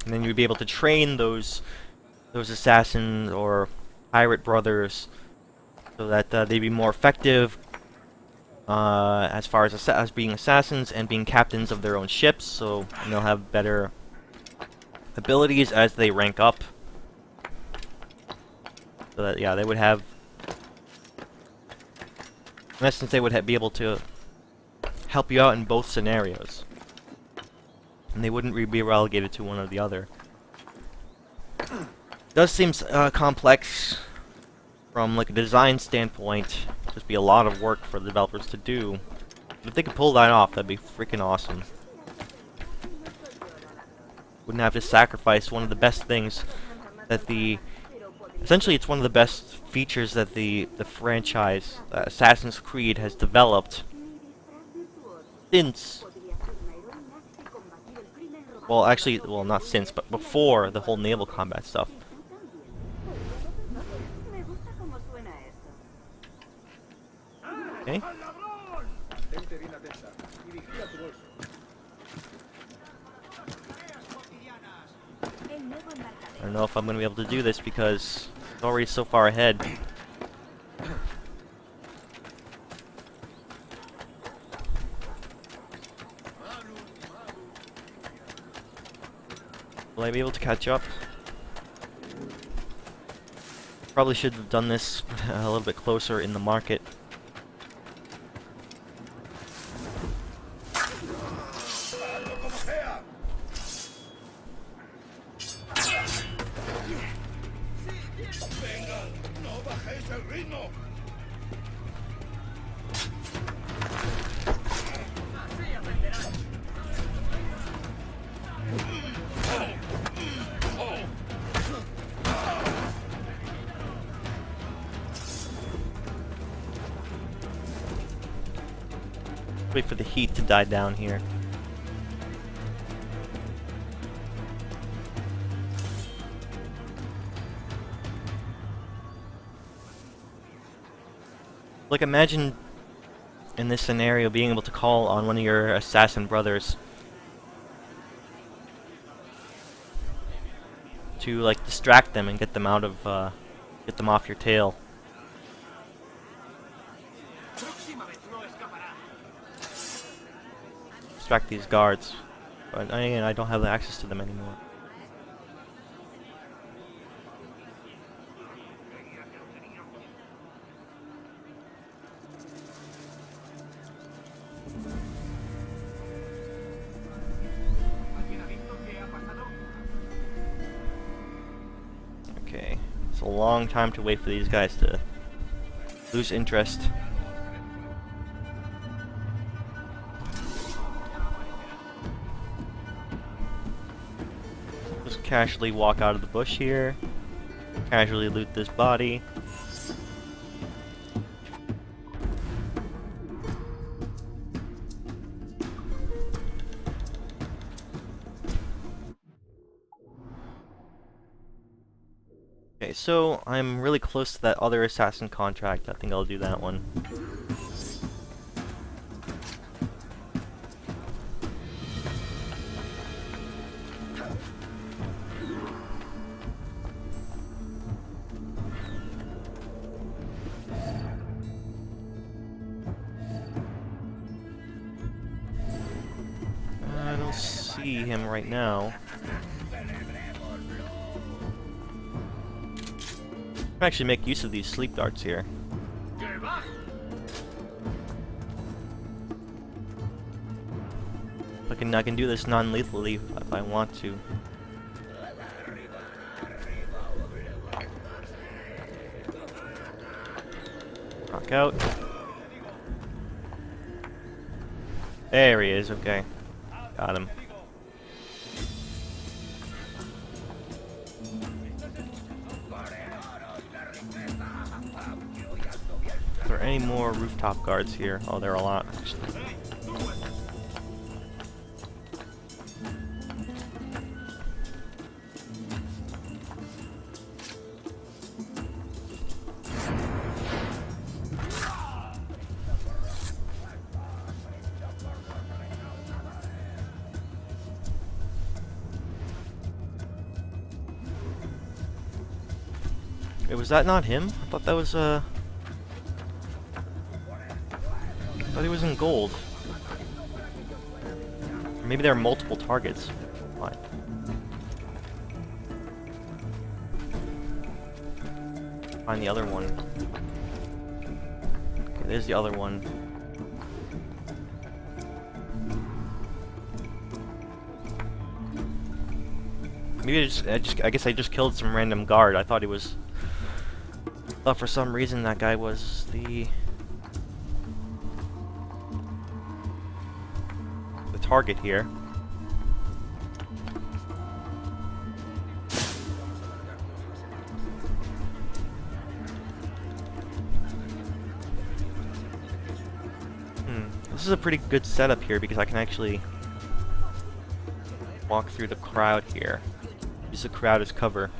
And then you'd be able to train those assassins or pirate brothers so that they'd be more effective as far as being assassins and being captains of their own ships. So they'll have better abilities as they rank up. So that, yeah, they would have, in essence, they would be able to help you out in both scenarios. And they wouldn't be relegated to one or the other. Does seem complex from like a design standpoint. Just be a lot of work for the developers to do. But if they could pull that off, that'd be freaking awesome. Wouldn't have to sacrifice one of the best things that essentially it's one of the best features that the franchise Assassin's Creed has developed since, well, actually, well, not since, but before the whole naval combat stuff. Okay. I don't know if I'm going to be able to do this because it's already so far ahead. Will I be able to catch up? Probably should have done this a little bit closer in the market. Wait for the heat to die down here. Like, imagine in this scenario being able to call on one of your assassin brothers to like distract them and get them out of get them off your tail. Distract these guards, but I don't have access to them anymore. Okay, it's a long time to wait for these guys to lose interest. Just casually walk out of the bush here. Casually loot this body. Okay, so I'm really close to that other assassin contract. I think I'll do that one. I don't see him right now. I can actually make use of these sleep darts here. I can do this non-lethally if I want to. Rock out. There he is, okay. Got him. Are there any more rooftop guards here? Oh, there are a lot, actually. Wait, was that not him? I thought that was, I thought he was in gold. Or maybe there are multiple targets. What? Find the other one. Okay, there's the other one. Maybe I guess I just killed some random guard. I thought he was... But for some reason that guy was the target here. This is a pretty good setup here because I can actually walk through the crowd here. Use the crowd as cover.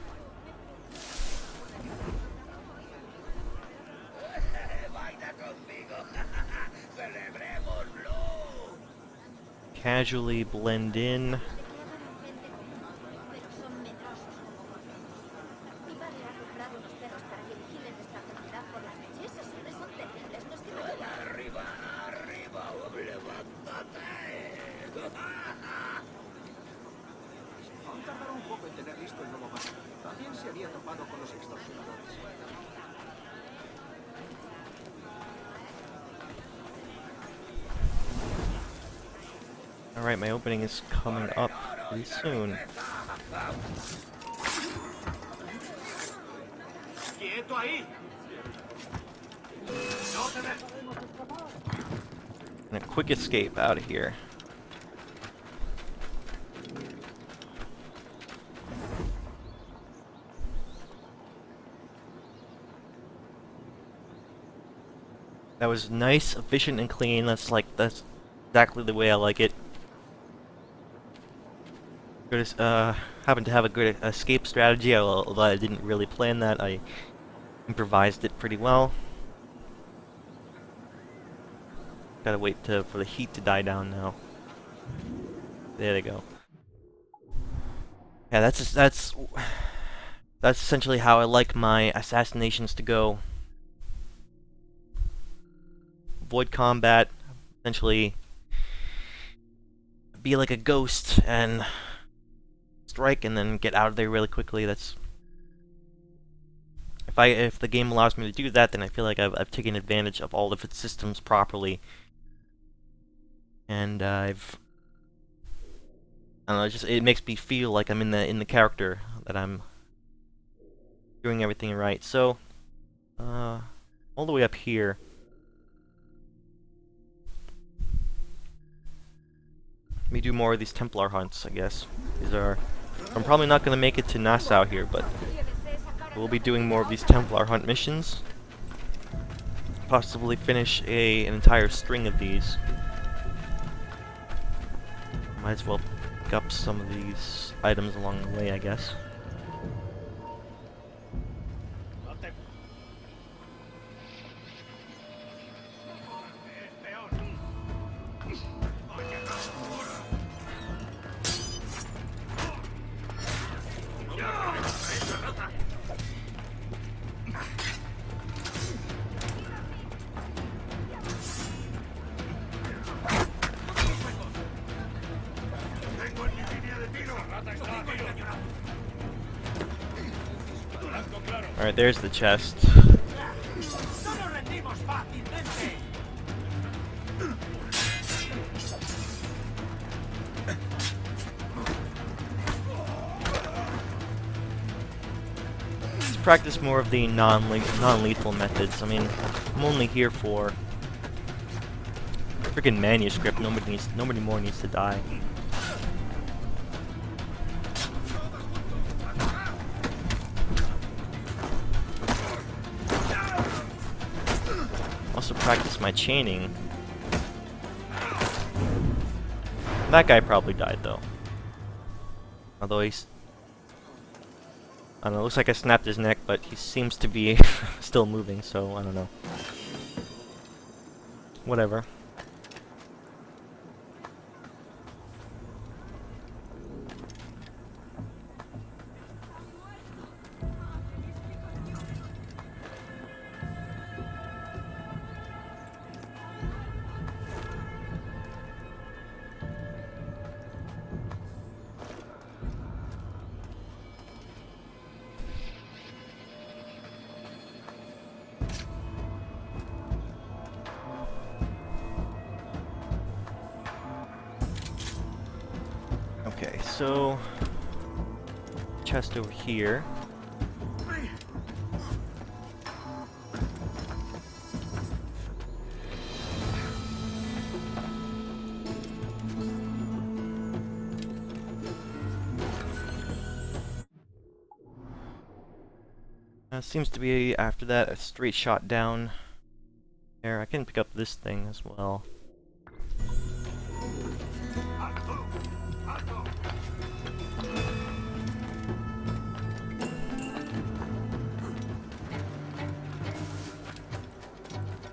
Casually blend in. Alright, my opening is coming up pretty soon. And a quick escape out of here. That was nice, efficient, and clean. That's exactly the way I like it. Happened to have a good escape strategy, although I didn't really plan that. I improvised it pretty well. Gotta wait for the heat to die down now. There they go. Yeah, that's essentially how I like my assassinations to go. Avoid combat, essentially be like a ghost and strike and then get out of there really quickly. That's if the game allows me to do that, then I feel like I've taken advantage of all of its systems properly, and I don't know, it makes me feel like I'm in the character, that I'm doing everything right. So all the way up here. Let me do more of these Templar hunts, I guess. I'm probably not going to make it to Nassau here, but we'll be doing more of these Templar Hunt missions. Possibly finish an entire string of these. Might as well pick up some of these items along the way, I guess. Alright, there's the chest. Let's practice more of the non-lethal methods. I mean, I'm only here for Freaking manuscript. Nobody more needs to die. Also practice my chaining. That guy probably died though. Although he's, I don't know, looks like I snapped his neck, but he seems to be still moving, so I don't know. Whatever. Okay, so chest over here. Seems to be after that a straight shot down there. I can pick up this thing as well.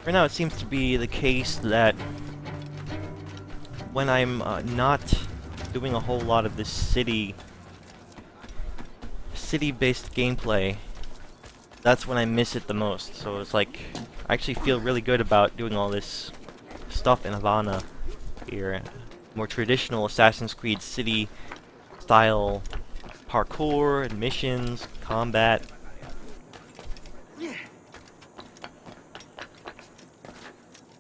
Right now it seems to be the case that when I'm not doing a whole lot of this city-based gameplay, that's when I miss it the most. So it's like, I actually feel really good about doing all this stuff in Havana here. More traditional Assassin's Creed city style parkour and missions, combat.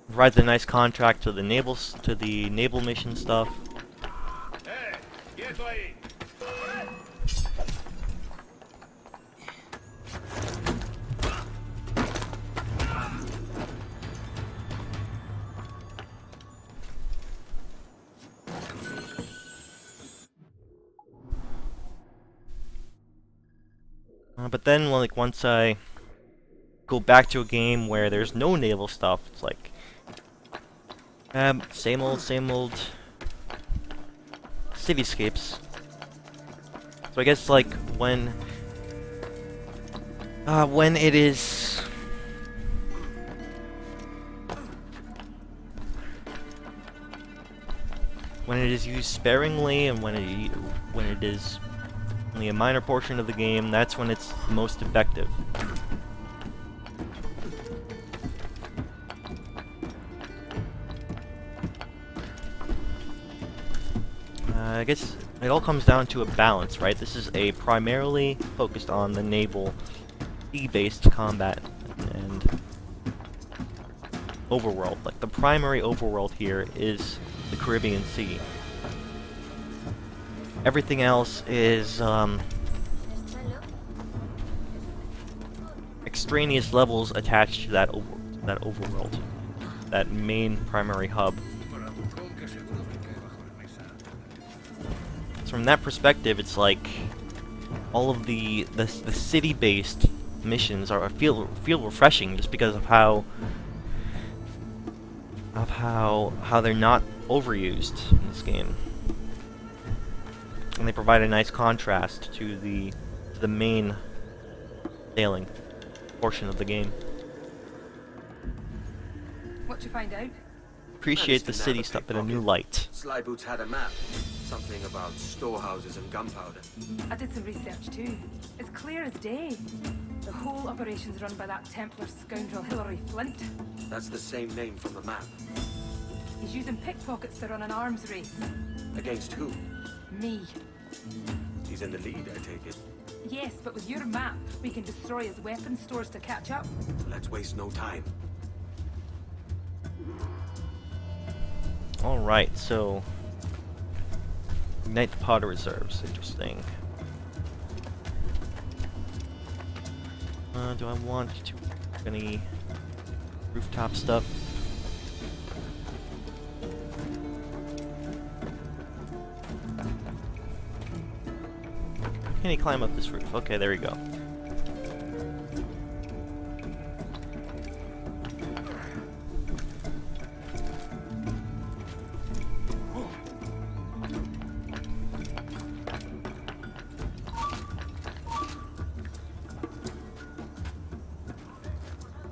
Provides a nice contract to the naval mission stuff. Hey, quieto ahí. But then, like, once I go back to a game where there's no naval stuff, it's like, same old cityscapes. So I guess, like, when it is used sparingly, and when it is only a minor portion of the game, that's when it's most effective. I guess it all comes down to a balance, right? This is a primarily focused on the naval, sea-based combat and overworld. Like, the primary overworld here is the Caribbean Sea. Everything else is extraneous levels attached to that overworld, that main primary hub. So from that perspective, it's like all of the city-based missions feel refreshing just because of how they're not overused in this game. And they provide a nice contrast to the main sailing portion of the game. What you find out? Appreciate the city stuff in a new light. Slyboots had a map. Something about storehouses and gunpowder. I did some research too. It's clear as day. The whole operation's run by that Templar scoundrel Hilary Flint. That's the same name from the map. He's using pickpockets to run an arms race. Against who? Me. He's in the lead, I take it. Yes, but with your map, we can destroy his weapon stores to catch up. Let's waste no time. Alright, so Ignite the Potter Reserves, interesting. Do I want to do any rooftop stuff? can he climb up this roof? Okay, there we go.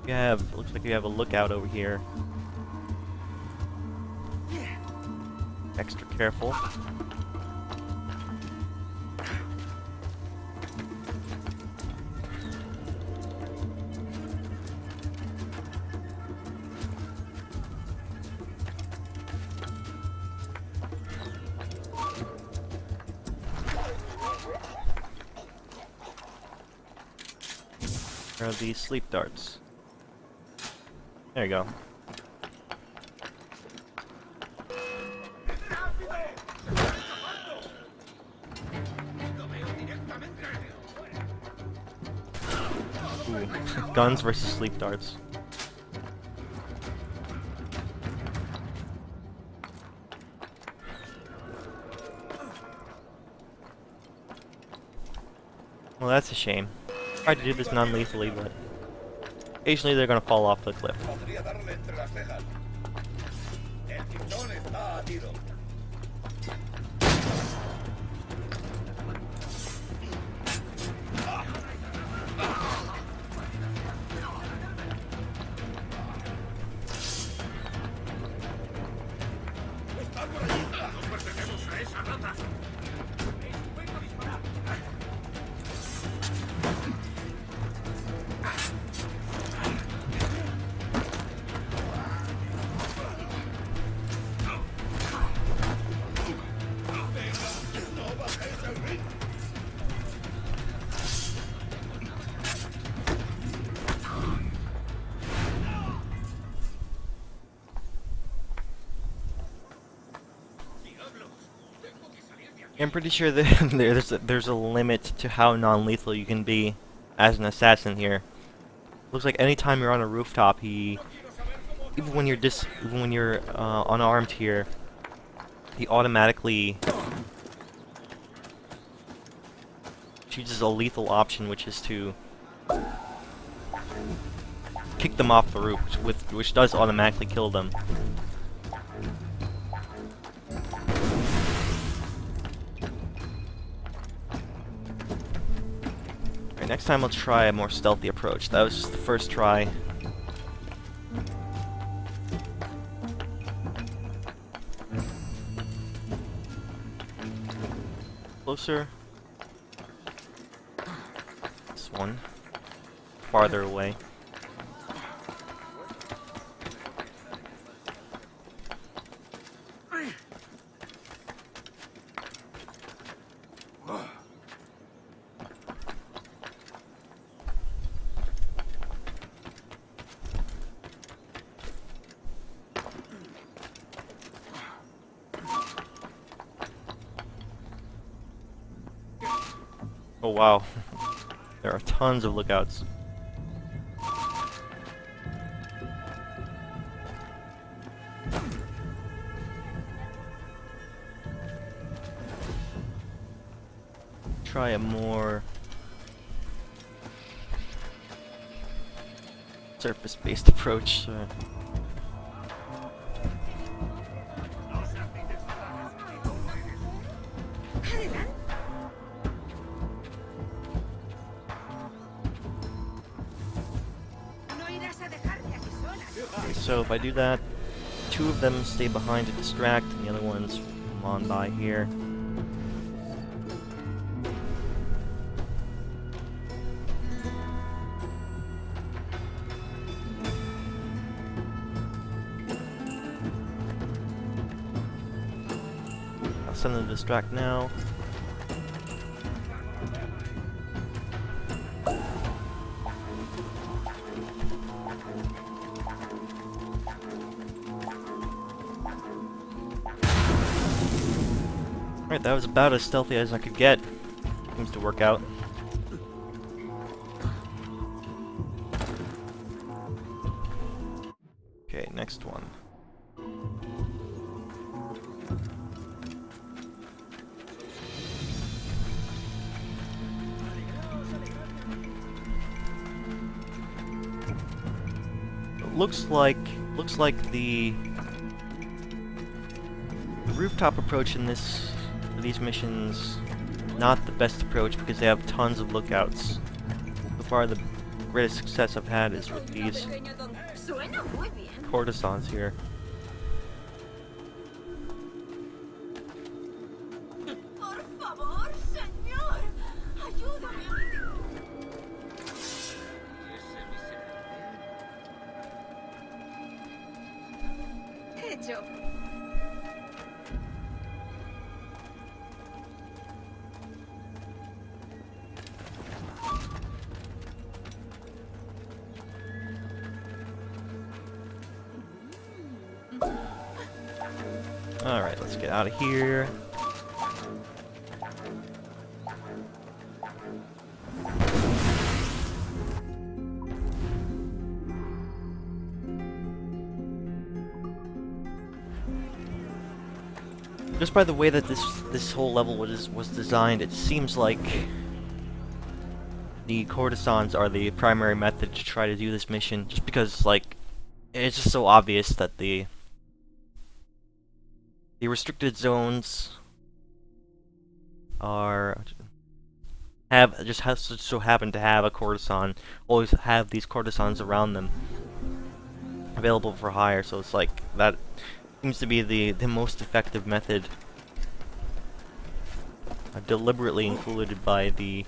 You have, looks like you have a lookout over here. Extra careful. Where are these sleep darts? There you go. Ooh. Guns versus sleep darts. Well, that's a shame. Tried to do this non-lethally, but occasionally they're gonna fall off the cliff. Podría darle entre las cejas. El cinturón está a tiro. ¡Está por allí! ¡No pertenecemos a esa rata! ¡Vengo a disparar! I'm pretty sure that there's a limit to how non-lethal you can be as an assassin here. Looks like anytime you're on a rooftop, even when you're unarmed here, he automatically chooses a lethal option, which is to kick them off the roof, which does automatically kill them. Next time I'll try a more stealthy approach. That was just the first try. Closer. This one. Farther away. Oh wow, there are tons of lookouts. Try a more surface-based approach. So if I do that, two of them stay behind to distract, and the other ones come on by here. I'll send them to distract now. Alright, that was about as stealthy as I could get. Seems to work out. Okay, next one. looks like the rooftop approach in these missions not the best approach because they have tons of lookouts. So far, the greatest success I've had is with these courtesans here. Alright, let's get out of here. Just by the way that this whole level was designed, it seems like the courtesans are the primary method to try to do this mission, just because, like, it's just so obvious that the restricted zones just so happen to have a courtesan, always have these courtesans around them available for hire, so it's like that seems to be the most effective method, deliberately included by the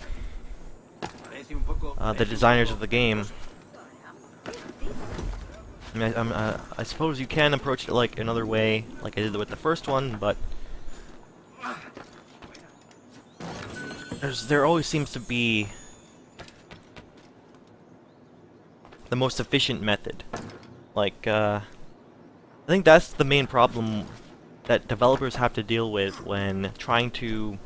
designers of the game. I mean, I suppose you can approach it like another way, like I did with the first one, but there always seems to be the most efficient method. Like, I think that's the main problem that developers have to deal with when trying to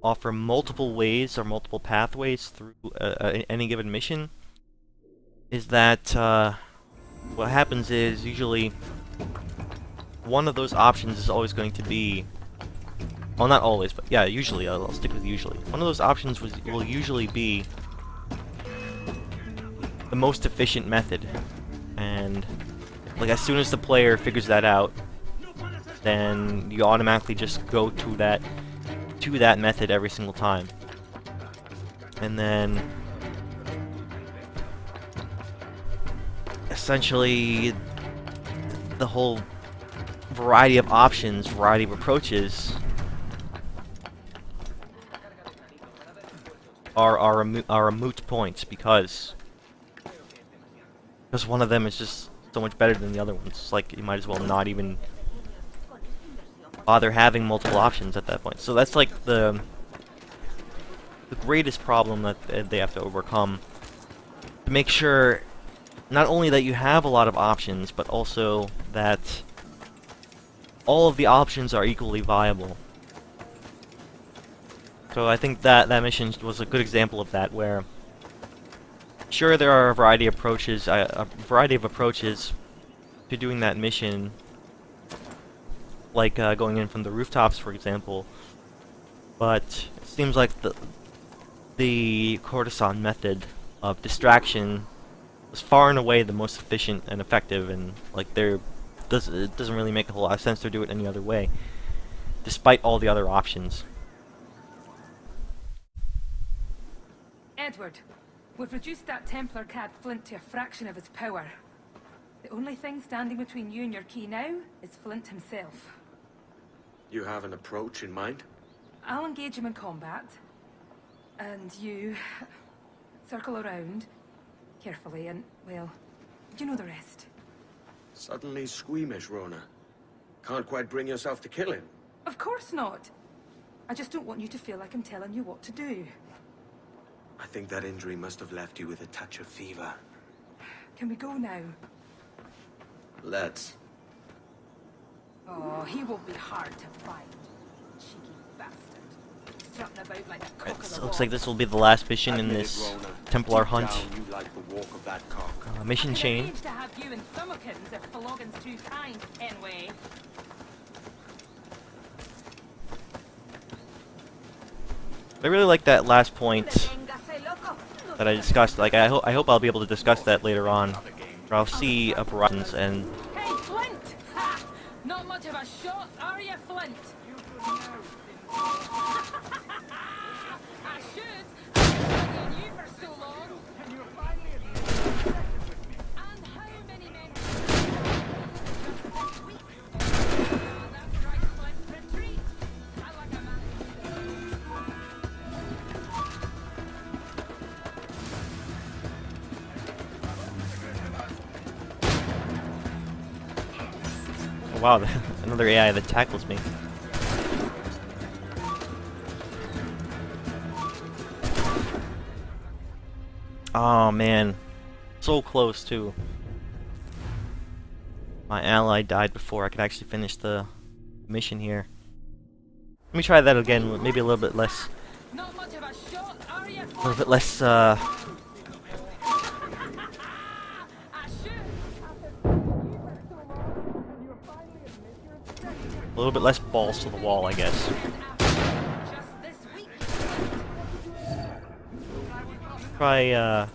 offer multiple ways or multiple pathways through any given mission, is that what happens is usually one of those options is always going to be, well, not always, but yeah, usually, I'll stick with usually. One of those options will usually be the most efficient method, and like as soon as the player figures that out, then you automatically just go to that method every single time. And then essentially the whole variety of options, variety of approaches are a moot point because one of them is just so much better than the other ones. It's like you might as well not even bother having multiple options at that point. So that's like the greatest problem that they have to overcome, to make sure not only that you have a lot of options, but also that all of the options are equally viable. So I think that mission was a good example of that, where sure there are a variety of approaches to doing that mission, like going in from the rooftops, for example, but it seems like the courtesan method of distraction was far and away the most efficient and effective, and like it doesn't really make a whole lot of sense to do it any other way, despite all the other options. Edward, we've reduced that Templar cad Flint to a fraction of his power. The only thing standing between you and your key now is Flint himself. You have an approach in mind? I'll engage him in combat, and you circle around carefully, and, well, you know the rest. Suddenly squeamish, Rhona. Can't quite bring yourself to kill him. Of course not. I just don't want you to feel like I'm telling you what to do. I think that injury must have left you with a touch of fever. Can we go now? Let's. Oh, he won't be hard to find. Cheeky bastard. Strutting about like a cock of the Looks walk. like this will be the last mission in Admit it, this Rhona. Templar Deep Hunt down, you like the walk of that cock. mission I can chain. arrange to have you and Thumbikins if Floggin's too kind, anyway. I really like that last point that I discussed. Like I hope I'll be able to discuss that later on. Or I'll see uprisings and Hey, Flint! Ha! Not much of a shot, are you, Flint? I should. I've been studying you for so long. And how many men? That's right, Flint. Retreat. I like a man. oh, wow, another AI that tackles me. Oh man, so close too. My ally died before I could actually finish the mission here. Let me try that again, with maybe a little bit less, Not much of a shot, are you, a Flint? little bit less, I should. a little bit less balls to the wall, I guess. Just this week. Try,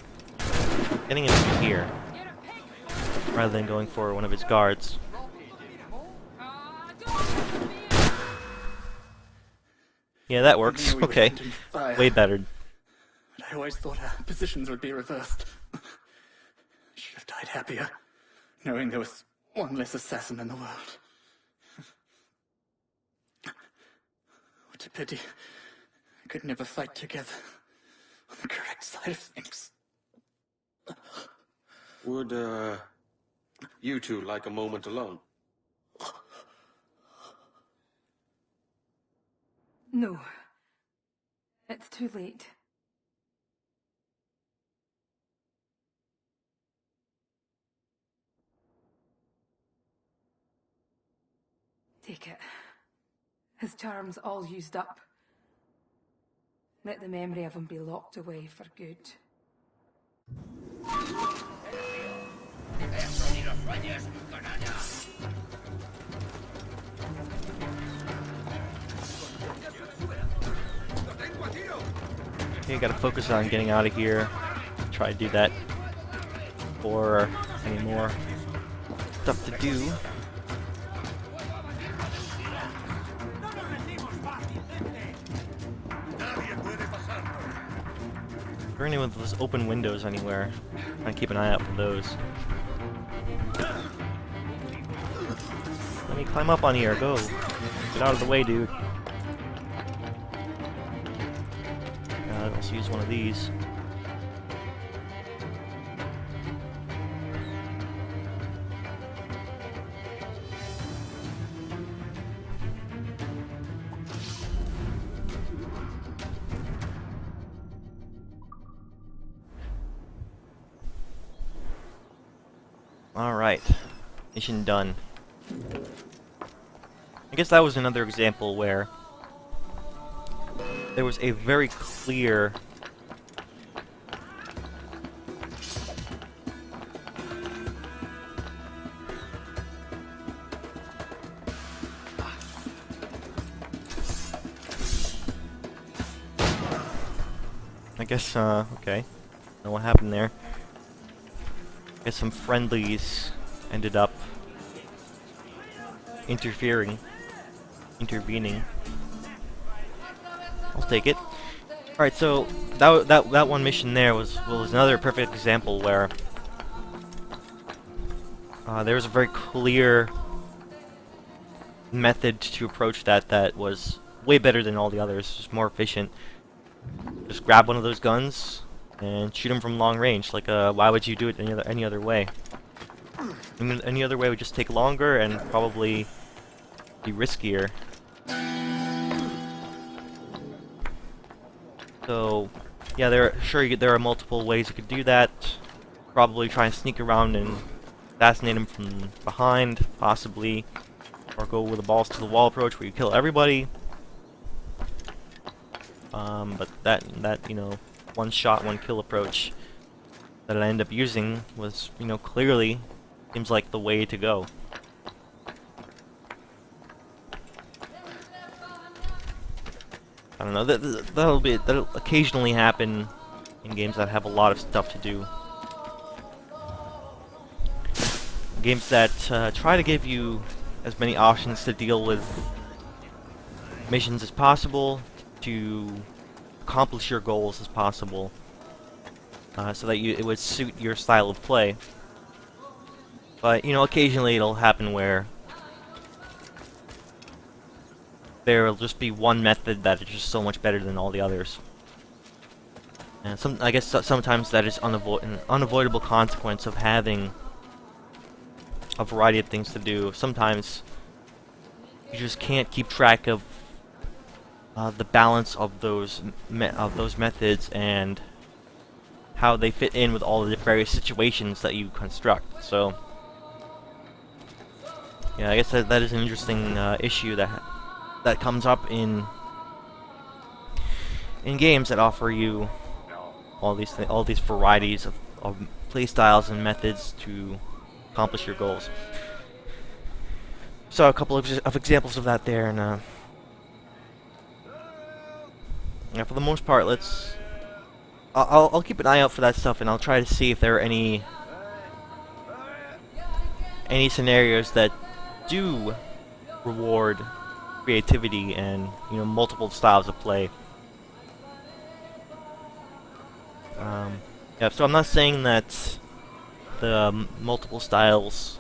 getting him from here, You're a pig. rather than going for one of his guards. Don't be Yeah, that I works. knew we were Okay. sent in fire, Way better. but I always thought our positions would be reversed. I should have died happier, knowing there was one less assassin in the world. What a pity. I could never fight together on the correct side of things. Would, you two like a moment alone? No. It's too late. Take it. His charm's all used up. Let the memory of him be locked away for good. Okay, gotta focus on getting out of here. Try to do that before any more stuff to do. Is there any of those open windows anywhere? Trying to keep an eye out for those. Let me climb up on here, go. Get out of the way, dude. Let's use one of these. Alright. Mission done. I guess that was another example where there was a very clear I guess, okay. Know what happened there. I guess some friendlies ended up intervening. I'll take it. Alright, so that one mission there was another perfect example where there was a very clear method to approach that was way better than all the others, just more efficient. Just grab one of those guns and shoot him from long range. Like, why would you do it any other way? I mean, any other way would just take longer and probably be riskier. So, yeah, there are multiple ways you could do that. Probably try and sneak around and assassinate him from behind, possibly, or go with a balls to the wall approach where you kill everybody. But that you know, one shot, one kill approach that I ended up using was, you know, clearly seems like the way to go. I don't know, that'll occasionally happen in games that have a lot of stuff to do. Games that try to give you as many options to deal with missions as possible, to accomplish your goals as possible, so that it would suit your style of play. But, you know, occasionally it'll happen where there'll just be one method that is just so much better than all the others. And I guess sometimes that is an unavoidable consequence of having a variety of things to do. Sometimes you just can't keep track of the balance of those methods and how they fit in with all the various situations that you construct. So, yeah, I guess that is an interesting issue that comes up in games that offer you all these varieties of playstyles and methods to accomplish your goals. So a couple of examples of that there, and yeah, for the most part, I'll keep an eye out for that stuff, and I'll try to see if there are any scenarios that do reward creativity and, you know, multiple styles of play. Yeah, so I'm not saying that the multiple styles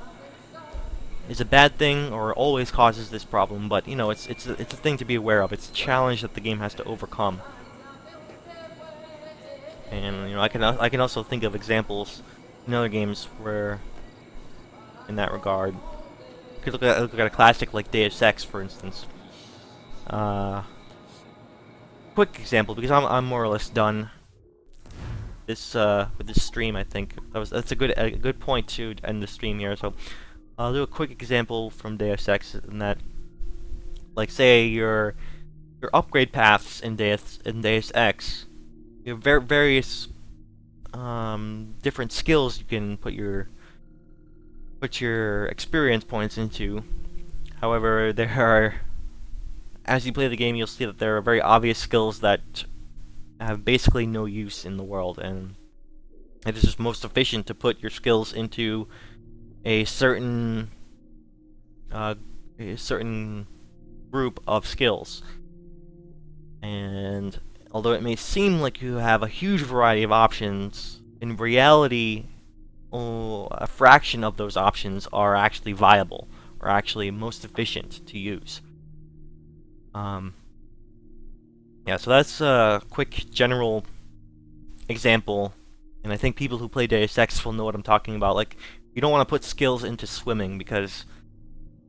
is a bad thing or always causes this problem, but, you know, it's a thing to be aware of. It's a challenge that the game has to overcome. And, you know, I can also think of examples in other games where, in that regard, you could look at a classic like Deus Ex, for instance. Quick example, because I'm more or less done with this stream. I think that's a good point to end the stream here. So I'll do a quick example from Deus Ex, in that, like, say your upgrade paths in Deus Ex, you have various different skills you can put your experience points into. However, as you play the game, you'll see that there are very obvious skills that have basically no use in the world, and it is just most efficient to put your skills into a certain group of skills. And although it may seem like you have a huge variety of options, in reality, a fraction of those options are actually viable, or actually most efficient to use. Yeah, so that's a quick general example, and I think people who play Deus Ex will know what I'm talking about. Like, you don't want to put skills into swimming, because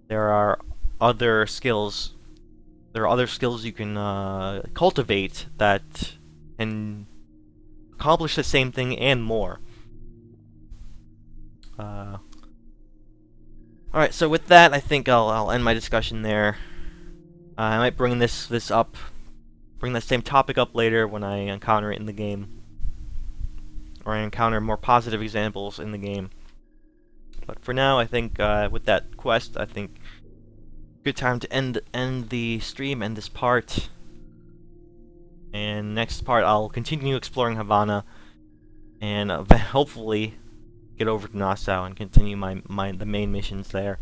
there are other skills you can cultivate that can accomplish the same thing and more. Alright, so with that, I think I'll end my discussion there. I might bring bring that same topic up later when I encounter it in the game, or I encounter more positive examples in the game. But for now, I think with that quest, I think good time to end the stream and this part. And next part, I'll continue exploring Havana, and hopefully get over to Nassau and continue the main missions there.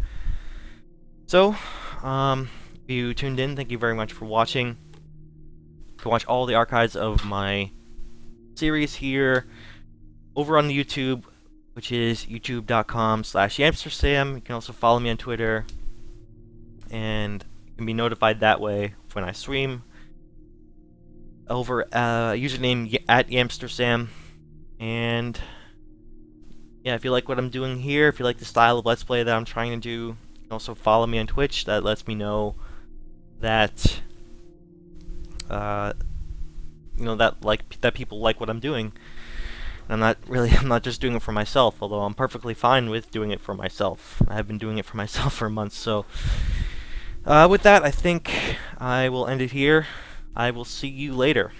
So, if you tuned in, thank you very much for watching. You can watch all the archives of my series here over on the YouTube, which is youtube.com/YamsterSam. You can also follow me on Twitter, and you can be notified that way when I stream over username @YamsterSam. And yeah, if you like what I'm doing here, if you like the style of Let's Play that I'm trying to do, you can also follow me on Twitch. That lets me know that you know, that people like what I'm doing. And I'm not just doing it for myself, although I'm perfectly fine with doing it for myself. I have been doing it for myself for months. So with that, I think I will end it here. I will see you later.